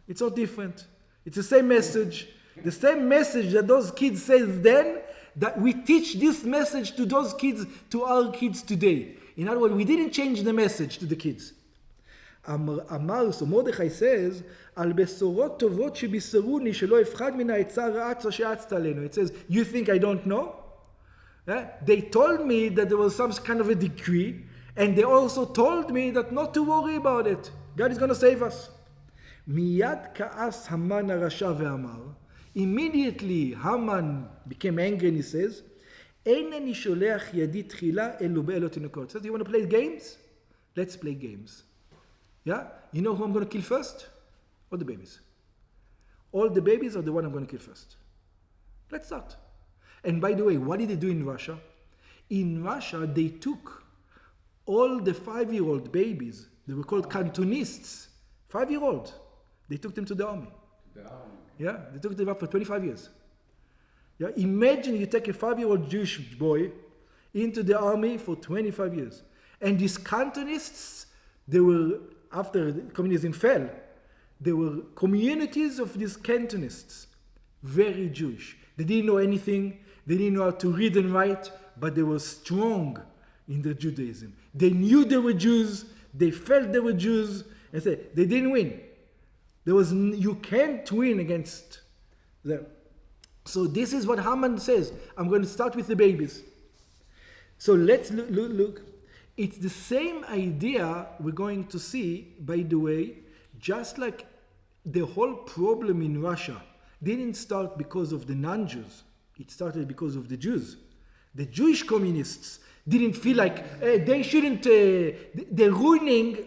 It's not different. It's the same message. The same message that those kids says then, that we teach this message to those kids, to our kids today. In other words, we didn't change the message to the kids. אמר, so Mordechai says, על בשורות טובות שבישרוני שלא אפחד מן העצה הרעה שעצת עלינו. It says, you think I don't know? They told me that there was some kind of a decree, and they also told me that not to worry about it. God is going to save us. מיד כעס המן הרשע ואמר, immediately Haman became angry and he says, אינני שולח ידי תחילה אלו באלו תינוקות. Says, you want to play games? Let's play games. Yeah? You know who I'm going to kill first? All the babies. All the babies are the one I'm going to kill first. Let's start. And by the way, what did they do in Russia? In Russia, they took all the 5-year-old babies They were called Cantonists. 5-year-old. They took them to the army. Yeah, they took them up for 25 years. Yeah, imagine you take a 5-year-old Jewish boy into the army for 25 years. And these Cantonists, they were, after communism fell, there were communities of these Cantonists, very Jewish. They didn't know anything, they didn't know how to read and write, but they were strong in their Judaism. They knew they were Jews, they felt they were Jews, and said they didn't win. You can't win against them. So this is what Haman says. I'm going to start with the babies. So let's look. It's the same idea we're going to see, by the way, just like the whole problem in Russia didn't start because of the non-Jews. It started because of the Jews. The Jewish communists didn't feel like they shouldn't, they're ruining,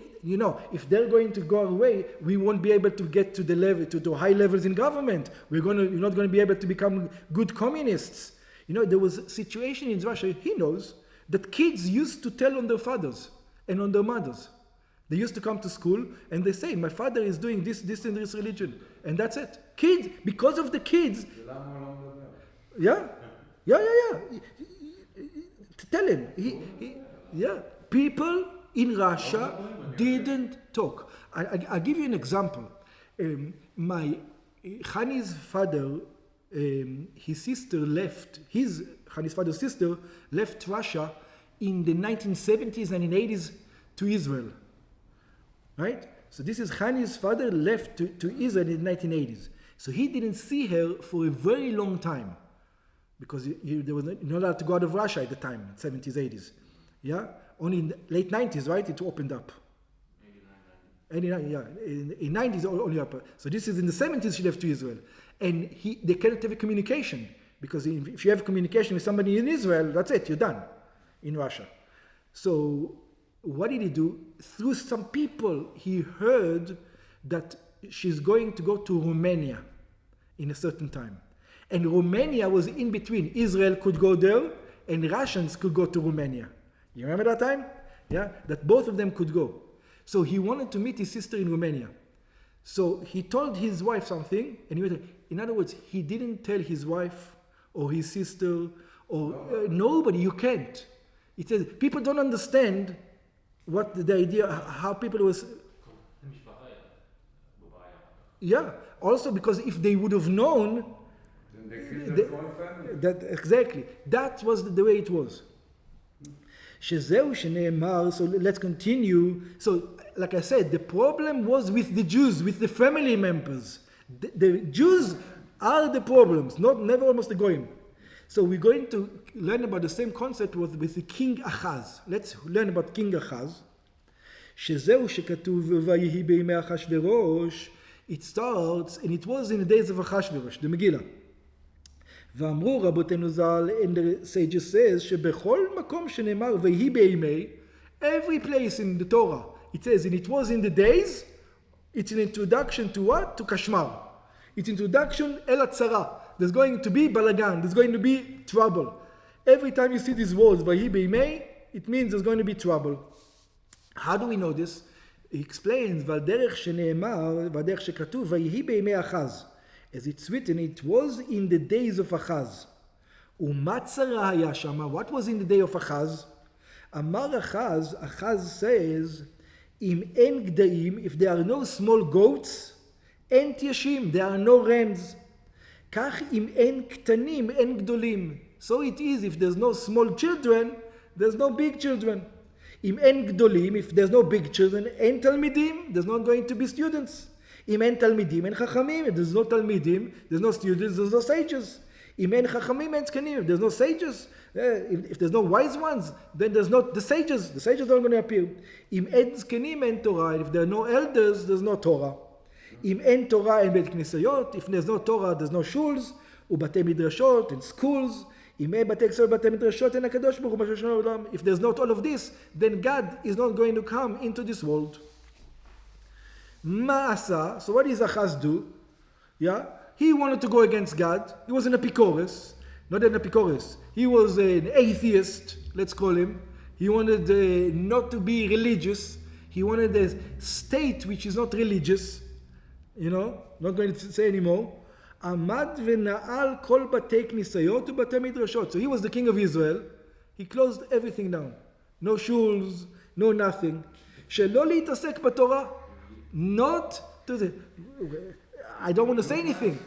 if they're going to go away, we won't be able to get to the level, to high levels in government. You're not going to be able to become good communists. There was a situation in Russia, he knows, that kids used to tell on their fathers and on their mothers. They used to come to school and they say, my father is doing this and this religion. And that's it. Kids, because of the kids. Yeah. Tell him. People in Russia didn't talk. I'll give you an example. My Hani's father, Hani's father's sister left Russia in the 1970s and in 80s to Israel. Right? So this is Hani's father left to Israel in the 1980s. So he didn't see her for a very long time because there was not allowed to go out of Russia at the time, 70s, 80s. Yeah? Only in the late 90s, right? It opened up. 89, yeah. In 90s, only up. So this is in the 70s she left to Israel. And they cannot have a communication because if you have communication with somebody in Israel, that's it, you're done in Russia. So what did he do? Through some people, he heard that she's going to go to Romania in a certain time. And Romania was in between. Israel could go there and Russians could go to Romania. You remember that time? Yeah? That both of them could go. So he wanted to meet his sister in Romania. So he told his wife something, and he went, in other words, he didn't tell his wife or his sister or nobody, you can't. He says, people don't understand what the idea, how people was... Yeah, also because if they would have known... Then they killed the whole family. Exactly. That was the way it was. So let's continue. So, like I said, the problem was with the Jews, with the family members. The Jews are the problems, never almost the Goyim. So we're going to learn about the same concept with the King Achaz. Let's learn about King Achaz. It starts, and it was in the days of Achashverosh, the Megillah. ואמרו רבותינו ז"ל, and the sages says, שבכל מקום שנאמר ויהי בימי, every place in the Torah, it says, and it was in the days, it's an introduction to what? To Kashmar. It's introduction El Atzara. There's going to be balagan, there's going to be trouble. Every time you see these words, ויהי בימי, it means there's going to be trouble. How do we know this? He explains, והדרך שנאמר, והדרך שכתוב, ויהי בימי אחז. As it's written, it was in the days of Achaz. Umatzara haya shama. What was in the day of Achaz? Amar Achaz says, Im en gdaim, if there are no small goats, en tiashim, there are no rams. Kach im en ktanim, en gdolim. So it is, if there's no small children, there's no big children. Im en gdolim, if there's no big children, en talmidim, there's not going to be students. Im en talmidim, en chachamim. If there's no talmidim, there's no students, there's no sages. Im en chachamim, en zkanim. If there's no sages, if there's no wise ones, then there's not the sages. The sages aren't going to appear. Im en zkanim, en Torah. If there are no elders, there's no Torah. Im en Torah, en bet knesayot. If there's no Torah, there's no shuls. Ubate midrashot, and schools. Im en bate ksor, bate midrashot, en hakadosh baruch hu b'shashon olam. If there's not all of this, then God is not going to come into this world. Ma'asa, so what does Achaz do? Yeah, he wanted to go against God. He was an epicurus, not an epicurus. He was an atheist, let's call him. He wanted not to be religious. He wanted a state which is not religious, not going to say anymore. Amad v'na'al kol batei knisayot u'batei midrashot. So he was the king of Israel. He closed everything down. No shuls, no nothing. Shelo להתעסק בתורה. Not to the... I don't want to say anything.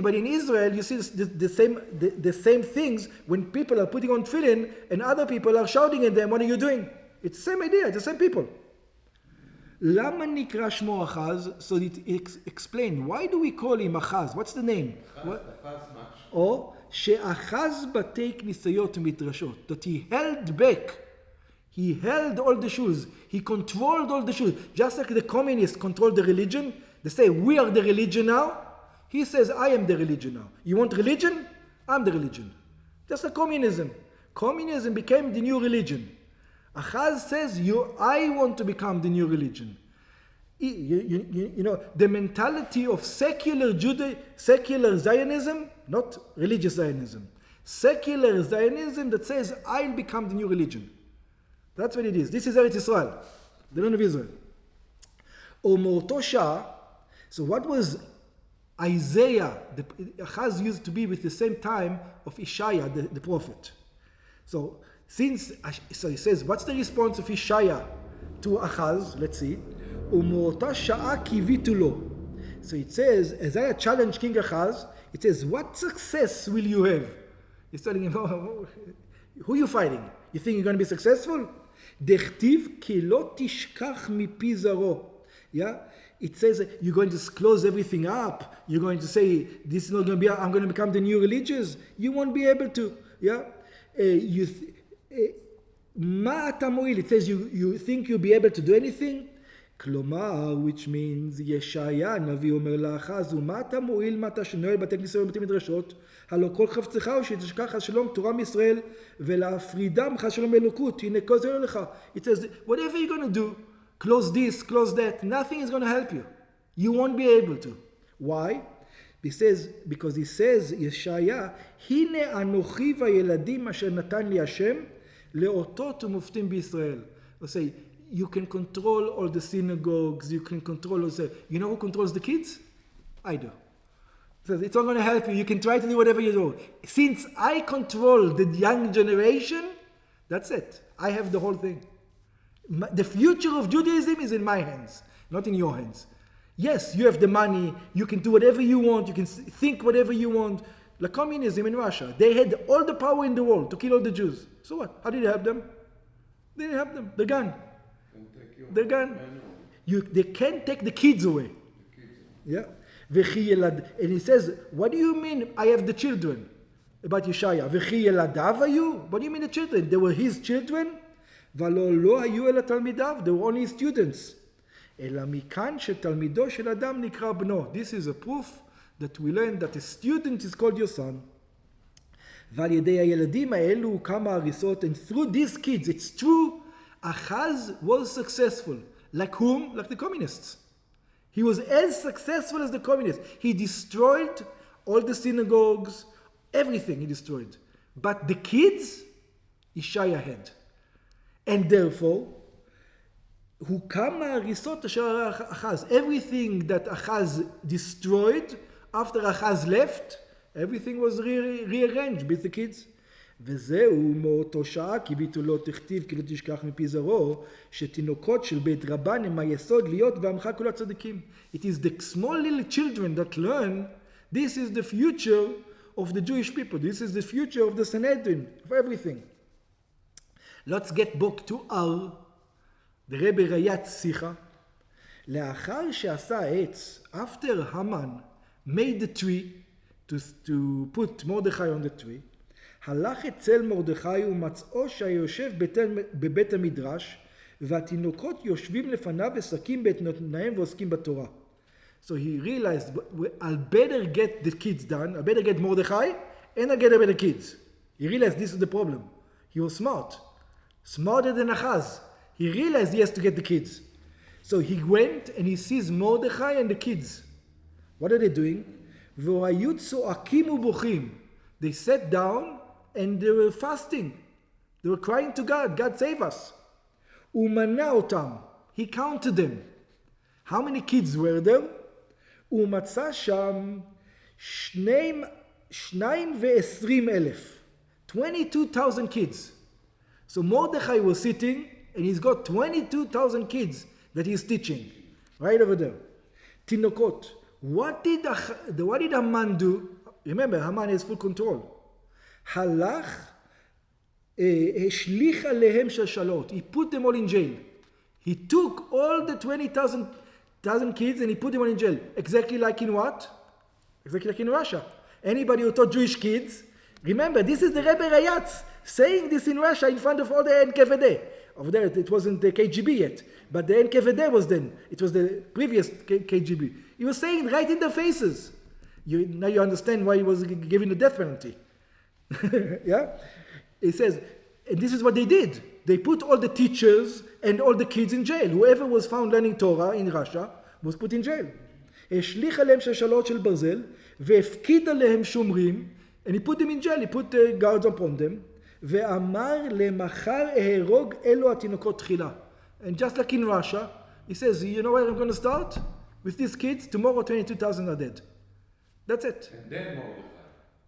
But in Israel, you see the same things when people are putting on tefillin and other people are shouting at them, what are you doing? It's the same idea, it's the same people. למה נקרא שמו אחז? So it explain, why do we call him אחז? What's the name? או שאחז בתי כנסיות ומדרשות. That he held back. He held all the shoes. He controlled all the shoes. Just like the communists control the religion. They say, we are the religion now. He says, I am the religion now. You want religion? I'm the religion. Just like communism. Communism became the new religion. Achaz says, I want to become the new religion. The mentality of secular Zionism, not religious Zionism. Secular Zionism that says, I'll become the new religion. That's what it is. This is Eretz Israel, the land of Israel. Omorto Shah. So what was Isaiah? Achaz used to be with the same time of Ishaiah, the prophet. So he says, what's the response of Ishaiah to Achaz? Let's see. Umorta Shah kivitu lo. So it says, Isaiah challenged King Achaz. It says, what success will you have? He's telling him, who are you fighting? You think you're going to be successful? Dechtiv ki lo tishkach mipi zaro. Yeah? It says you're going to close everything up. You're going to say, this is not going to be, I'm going to become the new religious. You won't be able to. Yeah? Ma אתה מועיל? It says you think you'll be able to do anything? כלומר, which means, ישעיה הנביא אומר לאחז, ומה אתה מועיל מה אתה שנועל בתי כנסיות ובתי מדרשות? הלא כל חפצך הוא שתשכח השלום תורה מישראל, ולהפרידם חס שלום אלוקות, הנה כל זה לא לך. It says, whatever you're going to do, close this, close that, nothing is going to help you. You won't be able to. Why? Because he says, ישעיה, הנה אנוכי והילדים אשר נתן לי השם, לאותות ומופתים בישראל. He'll say, you can control all the synagogues, you can control all the... You know who controls the kids? I do. He says, it's not going to help you. You can try to do whatever you do. Since I control the young generation, that's it. I have the whole thing. The future of Judaism is in my hands, not in your hands. Yes, you have the money, you can do whatever you want, you can think whatever you want. Like communism in Russia, they had all the power in the world to kill all the Jews. So what? How did it help them? They didn't help them. They're gone. They're gone. They can't take the kids away. Yeah. And he says, what do you mean I have the children? About Yeshaya. What do you mean the children? They were his children? They were only his students. This is a proof that we learn that a student is called your son. And through these kids, it's true, Achaz was successful. Like whom? Like the communists. He was as successful as the communists. He destroyed all the synagogues, everything he destroyed. But the kids, Ishaya had. And therefore, everything that Achaz destroyed, after Achaz left, everything was rearranged with the kids. וזהו מאותו שעה כי ביטולו תכתיב כי לא תשכח מפי זרעו שתינוקות של בית רבן הם היסוד להיות ועמך כל הצדיקים. It is the small little children that learn this is the future of the Jewish people. This is the future of the Sanhedrin, of everything. Let's get back to our the Rebbe Rayat Sicha. לאחר שעשה העץ, after Haman made the tree to put Mordechai on the tree, הלך אצל מרדכי ומצאו שהיושב בבית המדרש והתינוקות יושבים לפניו ושקים באתנותיהם ועוסקים בתורה. So he realized, I'll better get the kids done, I better get Mordechai and I get the kids. He realized this is the problem. He was smart. Smarter than Achaz. He realized he has to get the kids. So he went and he sees Mordechai and the kids. What are they doing? והיו צועקים ובוכים. They sat down and they were fasting. They were crying to God, God save us. ומנה אותם. he counted them. How many kids were there? הוא מצא שם 22,000. 22,000 kids. So Mordechai was sitting and he's got 22,000 kids that he's teaching. Right over there. Tinokot. What did Haman do? Remember, Haman has full control. Halach השליך עליהם שלשלות. He put them all in jail. He took all the 20,000 kids and he put them all in jail. Exactly like in what? Exactly like in Russia. Anybody who taught Jewish kids, remember, this is the Rebbe Rayatz saying this in Russia in front of all the NKVD. Over there, it wasn't the KGB yet, but the NKVD was then. It was the previous KGB. He was saying right in their faces. Now you understand why he was given the death penalty. Yeah? He says, and this is what they did. They put all the teachers and all the kids in jail. Whoever was found learning Torah in Russia was put in jail. השליך עליהם שלשלות של ברזל, והפקיד עליהם שומרים, and he put them in jail, he put guards upon them, ואמר למחר אהרוג אלו התינוקות תחילה. And just like in Russia, he says, you know where I'm going to start? With these kids, tomorrow 22,000 are dead. That's it. And then Mordechai.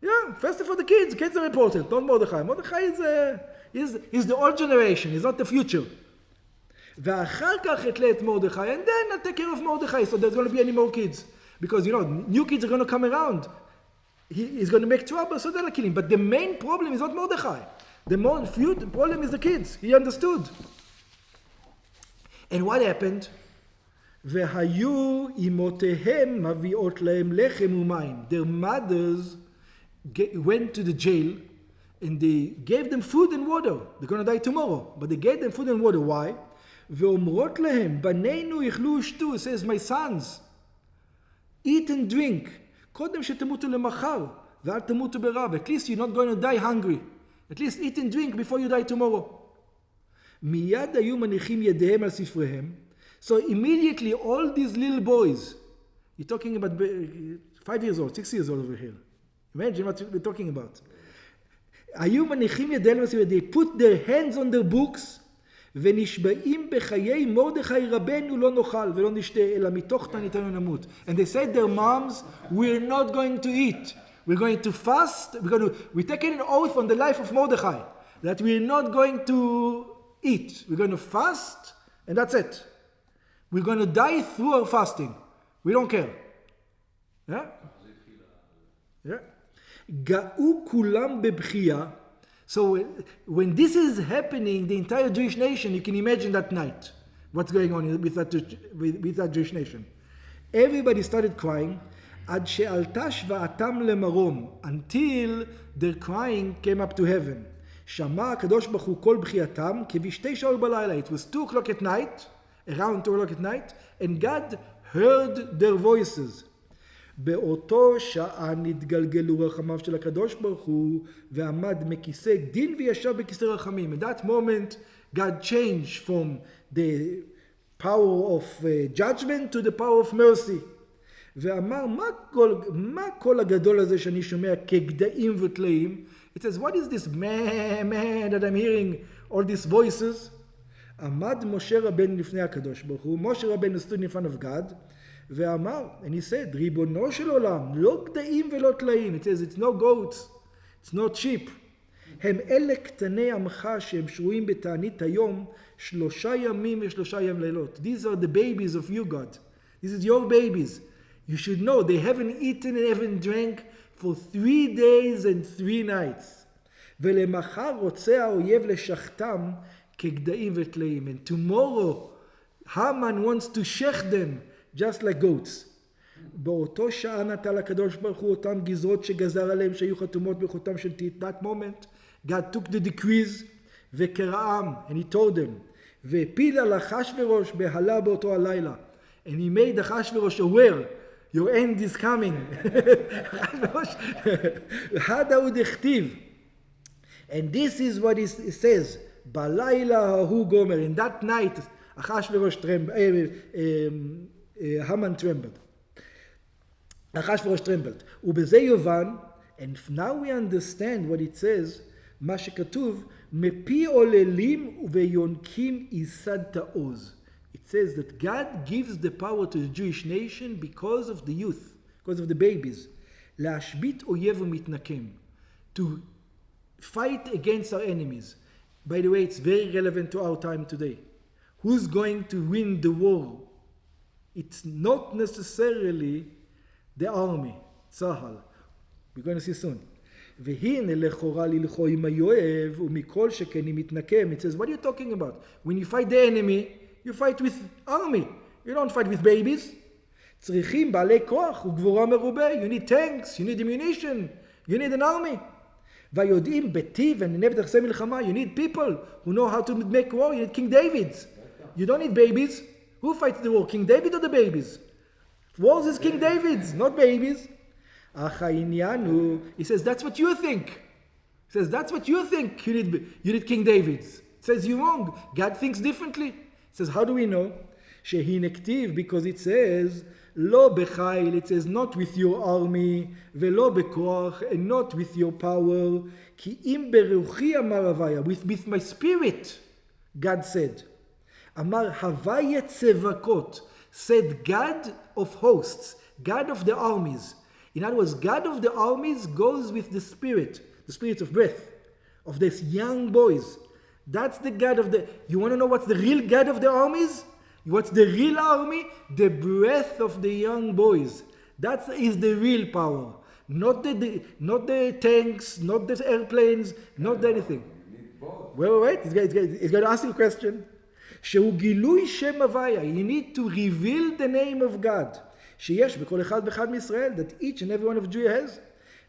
Yeah, first of all the kids are important, not Mordechai. Mordechai is the old generation, he's not the future. ואחר כך אתלה את מרדכי, and then I'll take care of Mordechai, so there's going to be any more kids. Because, new kids are going to come around. He's going to make trouble, so they'll kill him. But the main problem is not Mordechai. The problem is the kids. He understood. And what happened? והיו אמותיהם מביאות להם לחם ומים. Their mothers went to the jail and they gave them food and water. They're going to die tomorrow, but they gave them food and water. Why? ואומרות להם, בנינו יאכלו ושתו. It says, my sons, eat and drink. קודם שתמותו למחר, ואל תמותו ברעב. At least you're not going to die hungry. At least eat and drink before you die tomorrow. מיד היו מניחים ידיהם על ספריהם. So immediately all these little boys, you're talking about 5 years old, 6 years old over here. Imagine what we're talking about. היו מניחים ידיהם על ספריהם. They put their hands on their books, ונשבעים בחיי מרדכי רבנו לא נאכל ולא נשתה, אלא מתוך תעניתנו נמות. And they said their moms, we're not going to eat. We're going to fast. We're taking an oath on the life of Mordechai that we're not going to eat. We're going to fast, and that's it. We're going to die through our fasting. We don't care. Yeah? Yeah. גאו כולם בבכייה. So when this is happening, the entire Jewish nation, you can imagine that night, what's going on with that Jewish nation. Everybody started crying, עד שעלתה שבעתם למרום, until their crying came up to heaven. שמע הקדוש ברוך הוא כל בכייתם, כבשתי שעות בלילה. It was 2 o'clock at night, around 2 o'clock at night, and God heard their voices. באותו שעה נתגלגלו רחמיו של הקדוש ברוך הוא, ועמד מכיסא דין וישב בכיסא רחמים. In that moment, God changed from the power of judgment to the power of mercy. ואמר, מה כל הגדול הזה שאני שומע כגדיים ותלאים? It says, what is this man that I'm hearing all these voices? עמד משה רבנו לפני הקדוש ברוך הוא, משה רבנו stood in front of God, ואמר, and he said, ריבונו של עולם, לא גדיים ולא תלאים. It says, it's no goats, it's not sheep. הם אלה קטני עמך שהם שרויים בתענית היום 3 ימים ו3 ימים לילות. These are the babies of you, God. This is your babies. You should know they haven't eaten and haven't drank for 3 days and 3 nights. ולמחר רוצה האויב לשחתם כגדיים ותלאים. And tomorrow, Haman wants to shech them just like goats. באותו שעה נטל הקדוש ברוך הוא אותם גזרות שגזר עליהם שהיו חתומות בחותם של טיט. That moment, God took the decrees וקראם, and he told them, והפיל על אחשוורוש בהלה באותו הלילה. And he made אחשוורוש aware, your end is coming. אחשוורוש, הדה הוא דכתיב. And this is what it says, בלילה ההוא גומר. In that night, אחשוורוש Haman trembled. אחשוורוש trembled. ובזה יובן, and now we understand what it says, מה שכתוב, מפי עוללים ויונקים ייסד תעוז. It says that God gives the power to the Jewish nation because of the youth, because of the babies. להשבית אויב ומתנקם. To fight against our enemies. By the way, it's very relevant to our time today. Who's going to win the war? It's not necessarily the army, Tzahal. We're going to see soon. והנה לכאורה ללכו עם היואב ומכל שכן אם מתנקם. It says, what are you talking about? When you fight the enemy, you fight with army. You don't fight with babies. צריכים בעלי כוח וגבורה מרובה. You need tanks, you need ammunition, you need an army. והיודעים בטיב וננב תכסי מלחמה. You need people who know how to make war. You need King Davids. You don't need babies. Who fights the war? King David or the babies? Wars is King David's, not babies. He says, that's what you think. He says, that's what you think. You need King David's. He says, you're wrong. God thinks differently. He says, how do we know? Shehi nektiv, because it says, lo bechayil, it says, not with your army, velo bekoach, and not with your power, ki im beruchi amar havaya, with my spirit, God said. Amar havaya tzevakot, said God of hosts, God of the armies. In other words, God of the armies goes with the spirit of breath, of these young boys. That's the God of the... You want to know what's the real God of the armies? What's the real army? The breath of the young boys. That is the real power. Not the tanks, not the airplanes, not anything. Wait. He's going to ask you a question. שהוא גילוי שם הוויה. You need to reveal the name of God. שיש בכל אחד ואחד מישראל, that each and every one of Jew has.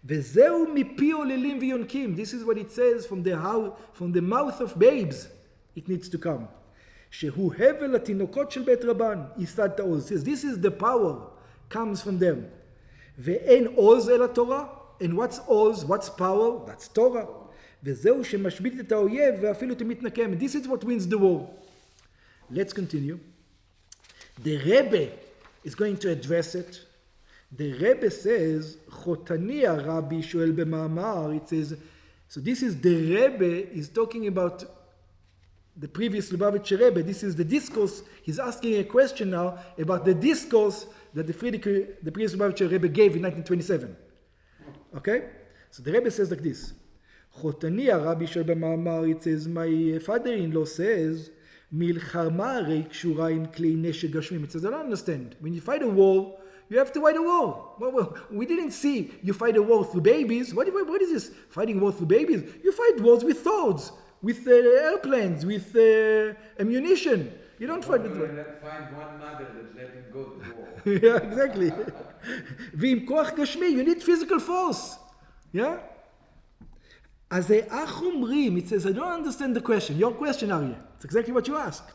וזהו מפי עוללים ויונקים. This is what it says from the mouth of babes. It needs to come. שהוא הבל התינוקות של בית רבן. ייסדת עוז. Says this is the power. Comes from them. ואין עוז אל התורה. And what's עוז? What's power? That's Torah. וזהו שמשבית את האויב ואפילו תמתנקם. This is what wins the war. Let's continue. The Rebbe is going to address it. The Rebbe says, Chotani Rabbi Shoel b'ma'amar. It says, so this is the Rebbe is talking about the previous Lubavitcher Rebbe. This is the discourse. He's asking a question now about the discourse that the previous Lubavitcher Rebbe gave in 1927. Okay? So the Rebbe says like this. Chotani Rabbi Shoel b'ma'amar. It says, my father-in-law says, מלחמה הרי קשורה עם כלי נשק גשמים. It says, I don't understand. When you fight a war, you have to fight a war. Well, we didn't see you fight a war through babies. What is this? Fighting war through babies? You fight wars with swords, with airplanes, with ammunition. You don't fight with... Find one mother that's letting go to war. Yeah, exactly. ועם כוח גשמי, you need physical force. Yeah? אז האח אומרים, it says, I don't understand the question. Your question, Aryeh. It's exactly what you asked.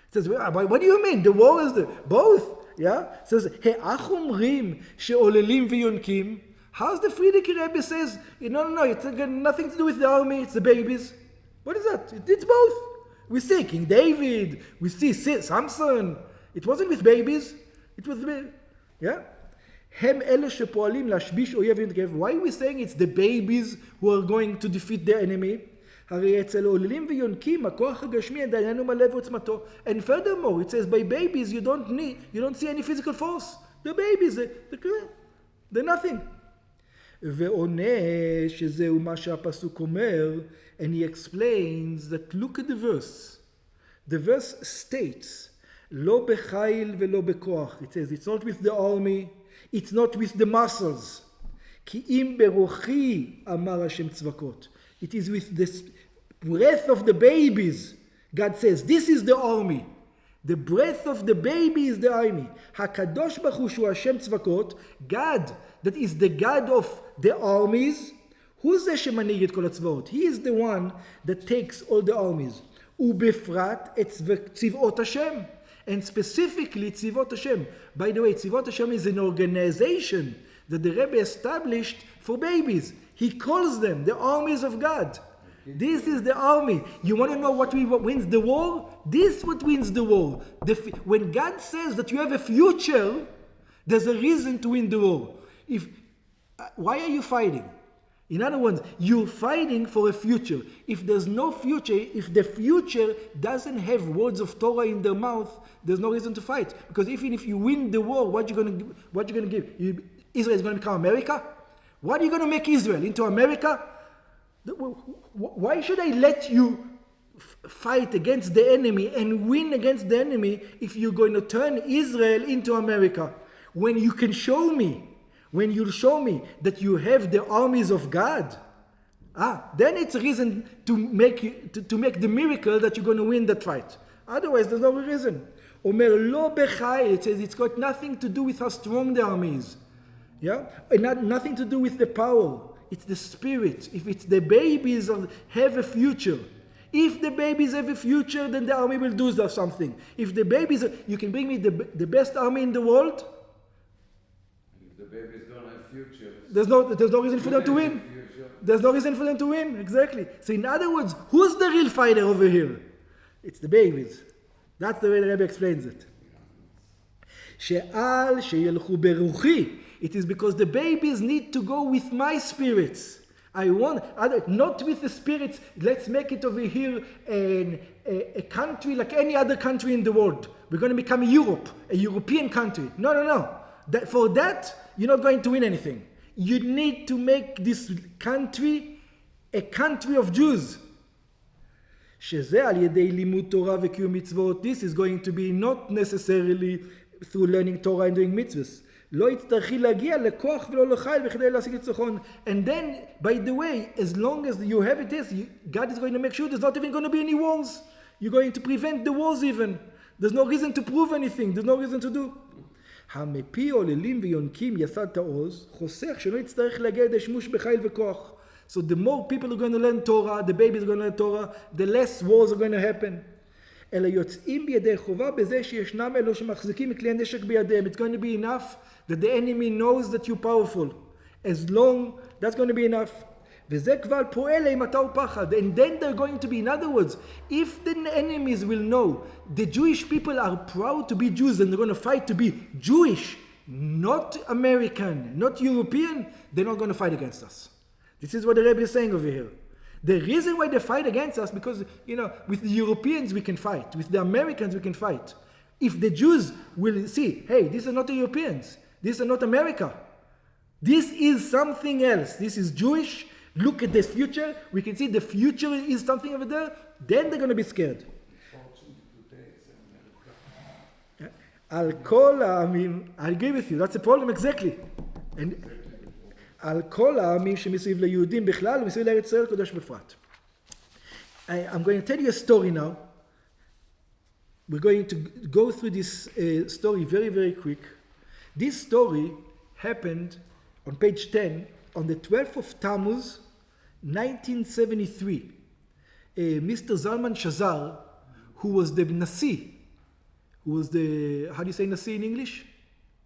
It says, what do you mean? The war is both? Yeah? It says, האח אומרים שעוללים ויונקים. How's the Frierdiker Rebbe says, no, it's got nothing to do with the army, it's the babies. What is that? It's both. We see King David, we see Samson. It wasn't with babies, it was the... Yeah? הם אלה שפועלים להשביש אויב ונתקף. Why are we saying it's the babies who are going to defeat the enemy? הרי אצל עוללים ויונקים הכוח הגשמי עדיין הוא מלא ועוצמתו. And furthermore, it says by babies you don't see any physical force. The babies, they're nothing. ועונה שזהו מה שהפסוק אומר, and he explains that look at the verse. The verse states, לא בחיל ולא בכוח. It says it's not with the army, it's not with the muscles. כי אם ברוחי אמר השם צבקות. It is with the breath of the babies. God says, this is the army. The breath of the baby is the army. הקדוש ברוך הוא שהוא השם צבקות. God, that is the God of the armies. הוא זה שמנהיג את כל הצבאות. He is the one that takes all the armies. ובפרט את צבאות השם. And specifically, Tzivot Hashem. By the way, Tzivot Hashem is an organization that the Rebbe established for babies. He calls them the armies of God. This is the army. You want to know what wins the war? This is what wins the war. When God says that you have a future, there's a reason to win the war. Why are you fighting? In other words, you're fighting for a future. If there's no future, if the future doesn't have words of Torah in their mouth, there's no reason to fight. Because even if you win the war, what you gonna give? Israel is going to become America? What are you going to make Israel into America? Why should I let you fight against the enemy and win against the enemy if you're going to turn Israel into America? When you can show me, when you'll show me that you have the armies of God, then it's a reason to make the miracle that you're going to win that fight. Otherwise, there's no reason. Omer lo bechai, it says it's got nothing to do with how strong the army is. Yeah? And nothing to do with the power. It's the spirit. If it's the babies have a future. If the babies have a future, then the army will do something. If the babies, you can bring me the best army in the world. If the babies don't have future, there's no reason for them to win. There's no reason for them to win. Exactly. So in other words, who's the real fighter over here? It's the babies. That's the way the Rebbe explains it. She'al sheyelchu beruchi. It is because the babies need to go with my spirits. I want, not with the spirits, let's make it over here a country like any other country in the world. We're going to become Europe, a European country. No. For that, you're not going to win anything. You need to make this country a country of Jews. This is going to be not necessarily through learning Torah and doing mitzvahs. And then, by the way, as long as you have it, God is going to make sure there's not even going to be any wars. You're going to prevent the wars even. There's no reason to prove anything. There's no reason to do. So the more people are going to learn Torah, the babies are going to learn Torah, the less wars are going to happen. It's going to be enough that the enemy knows that you're powerful. As long, that's going to be enough. And then they're going to be, in other words, if the enemies will know the Jewish people are proud to be Jews and they're going to fight to be Jewish, not American, not European, they're not going to fight against us. This is what the Rebbe is saying over here. The reason why they fight against us, because, with the Europeans we can fight. With the Americans we can fight. If the Jews will see, hey, these are not the Europeans. These are not America. This is something else. This is Jewish. Look at the future. We can see the future is something over there. Then they're going to be scared. I agree with you. That's the problem exactly. And על כל העמים שמסביב ליהודים בכלל ומסביב לארץ ישראל קדוש בפרט. I'm going to tell you a story now. We're going to go through this story very, very quick. This story happened on page 10 on the 12th of Tammuz, 1973. Mr. Zalman Shazar, who was the Nasi, who was the, how do you say Nasi in English?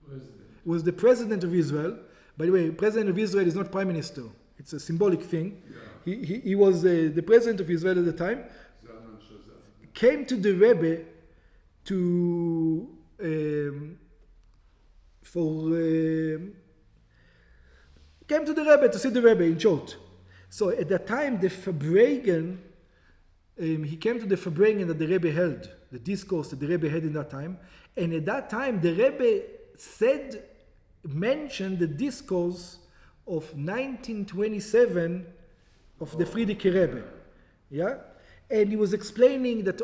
President. Was the president of Israel. By the way, president of Israel is not prime minister. It's a symbolic thing. Yeah. He was the president of Israel at the time. Came to the Rebbe came to the Rebbe to see the Rebbe, in short. So at that time, the Farbrengen, he came to the Farbrengen that the Rebbe held, the discourse that the Rebbe had in that time. And at that time, the Rebbe mentioned the discourse of 1927 of the Frierdiker Rebbe. Yeah? And he was explaining that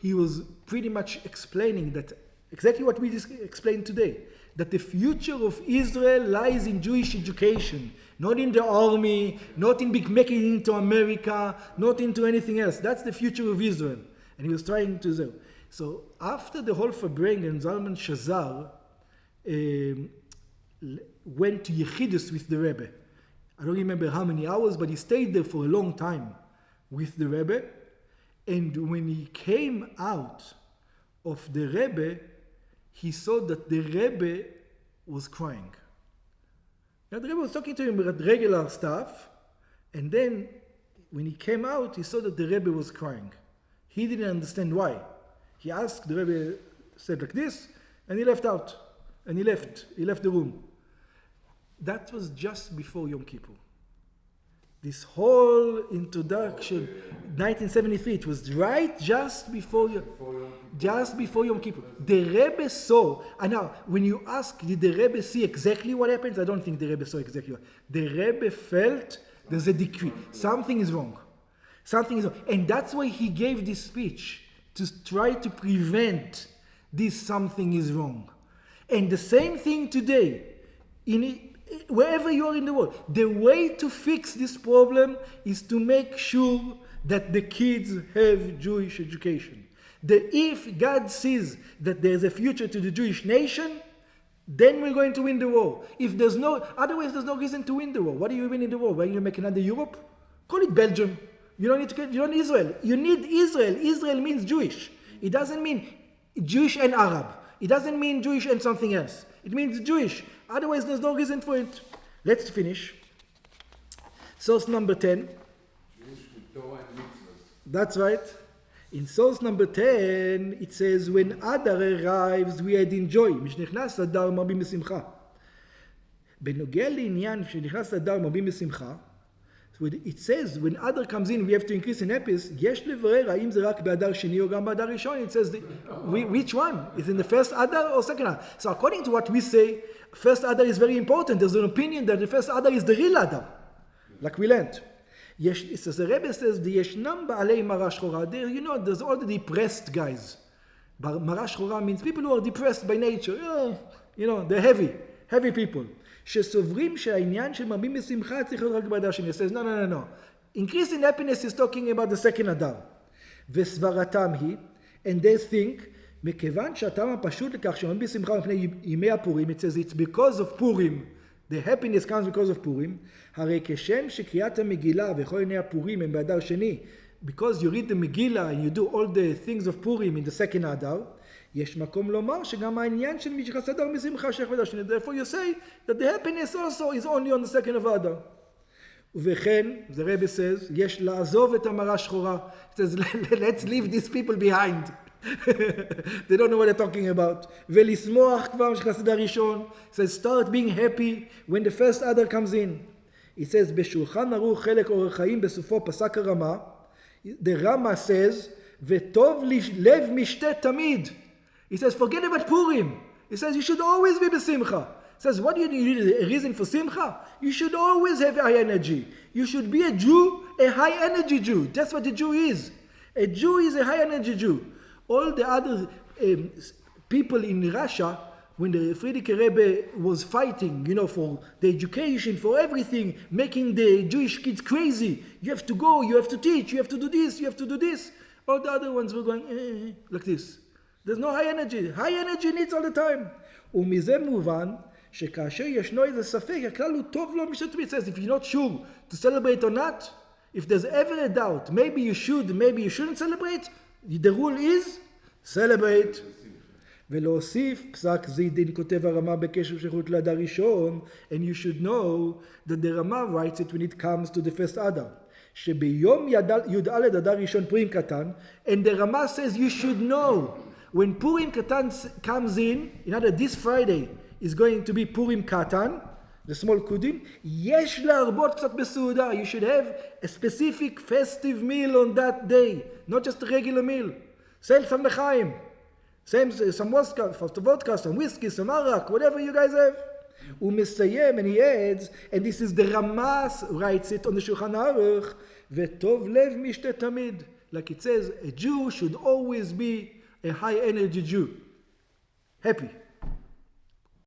he was pretty much explaining that exactly what we just explained today, that the future of Israel lies in Jewish education, not in the army, not in making it into America, not into anything else. That's the future of Israel. And he was trying to say. So after the whole Farbrengen, Zalman Shazar went to Yechidus with the Rebbe. I don't remember how many hours, but he stayed there for a long time with the Rebbe. And when he came out of the Rebbe, he saw that the Rebbe was crying. Now the Rebbe was talking to him about regular stuff, and then when he came out, he saw that the Rebbe was crying. He didn't understand why. He asked, the Rebbe said like this, and he left out. And he left the room. That was just before Yom Kippur. This whole introduction, 1973, it was right just before Yom Kippur. The Rebbe saw, and now when you ask, did the Rebbe see exactly what happens? I don't think the Rebbe saw exactly what. The Rebbe felt there's a decree. Something is wrong. Something is wrong. And that's why he gave this speech, to try to prevent this something is wrong. And the same thing today, wherever you are in the world, the way to fix this problem is to make sure that the kids have Jewish education. If God sees that there's a future to the Jewish nation, then we're going to win the war. Otherwise there's no reason to win the war. What do you win in the war? Why you make another Europe? Call it Belgium. You don't need Israel. You need Israel. Israel means Jewish. It doesn't mean Jewish and Arab. It doesn't mean Jewish and something else. It means Jewish. Otherwise, there's no reason for it. Let's finish. Source number 10. Jewish with Torah and mitzvahs. That's right. In source number 10, it says, when Adar arrives, we had enjoy. משנכנס אדר מרבים בשמחה. בנוגע לעניין שנכנס אדר מרבים בשמחה, it says, when Adar comes in, we have to increase in happiness. יש לברר האם זה רק באדר שני או גם באדר ראשון. It says, which one? Is it in the first Adar or second Adar? So according to what we say, first Adar is very important. There's an opinion that the first Adar is the real Adar. Like we learned. So the Rebbe says, ישנם בעלי מרה שחורה. There's all the depressed guys. מרה שחורה means people who are depressed by nature. They're heavy people. שסוברים שהעניין של מרבים בשמחה צריך להיות רק באדר שני. He says, no. Increase in happiness is talking about the second Adar. וסברתם היא, and they think, מכיוון שהטעם הפשוט לכך שמרבים בשמחה מפני ימי הפורים, it says it's because of Purim, the happiness comes because of Purim, הרי כשם שקריאת המגילה וכל עיני הפורים הם באדר שני, because you read the Megillah and you do all the things of Purim in the second Adar, יש מקום לומר שגם העניין של מי שחס אדר משמחה שייך באדר שני. Therefore you say that the happiness also is only on the second of Adar. ובכן, the Rebbe says, יש לעזוב את המרה שחורה. It says, let's leave these people behind. They don't know what they're talking about. ולשמוח כבר שחס אדר ראשון. It says, start being happy when the first Adar comes in. It says, בשולחן ערוך חלק אורח חיים בסופו פסק הרמה. The Rama says, וטוב לב משתה תמיד. He says, forget about Purim. He says, you should always be besimcha. He says, what do you need? A reason for simcha? You should always have high energy. You should be a Jew, a high energy Jew. That's what a Jew is. A Jew is a high energy Jew. All the other people in Russia, when the Friedrich Rebbe was fighting, for the education, for everything, making the Jewish kids crazy. You have to go, you have to teach, you have to do this, you have to do this. All the other ones were going, like this. There's no high energy. High energy needs all the time. ומזה מובן שכאשר ישנו איזה ספק, הכלל הוא טוב לא משתתף. It says, if you're not sure to celebrate or not, if there's ever a doubt, maybe you should, maybe you shouldn't celebrate, the rule is, celebrate. ולהוסיף פסק זה דין כותב הרמה בקשר שייכות לאדר ראשון, and you should know that the Rama writes it when it comes to the first Adar. שביום י"ד אדר ראשון פורים קטן, and the Rama says you should know, when Purim Katan comes in other this Friday is going to be Purim Katan, the small kudim, יש להרבות קצת בסעודה. You should have a specific festive meal on that day, not just a regular meal. Same some lechaim, some vodka, some whiskey, some arak, whatever you guys have. ומסיים, and he adds, and this is the Ramas writes it on the Shulchan Aruch, וטוב לב משתה תמיד. Like it says, a Jew should always be a high energy Jew. Happy.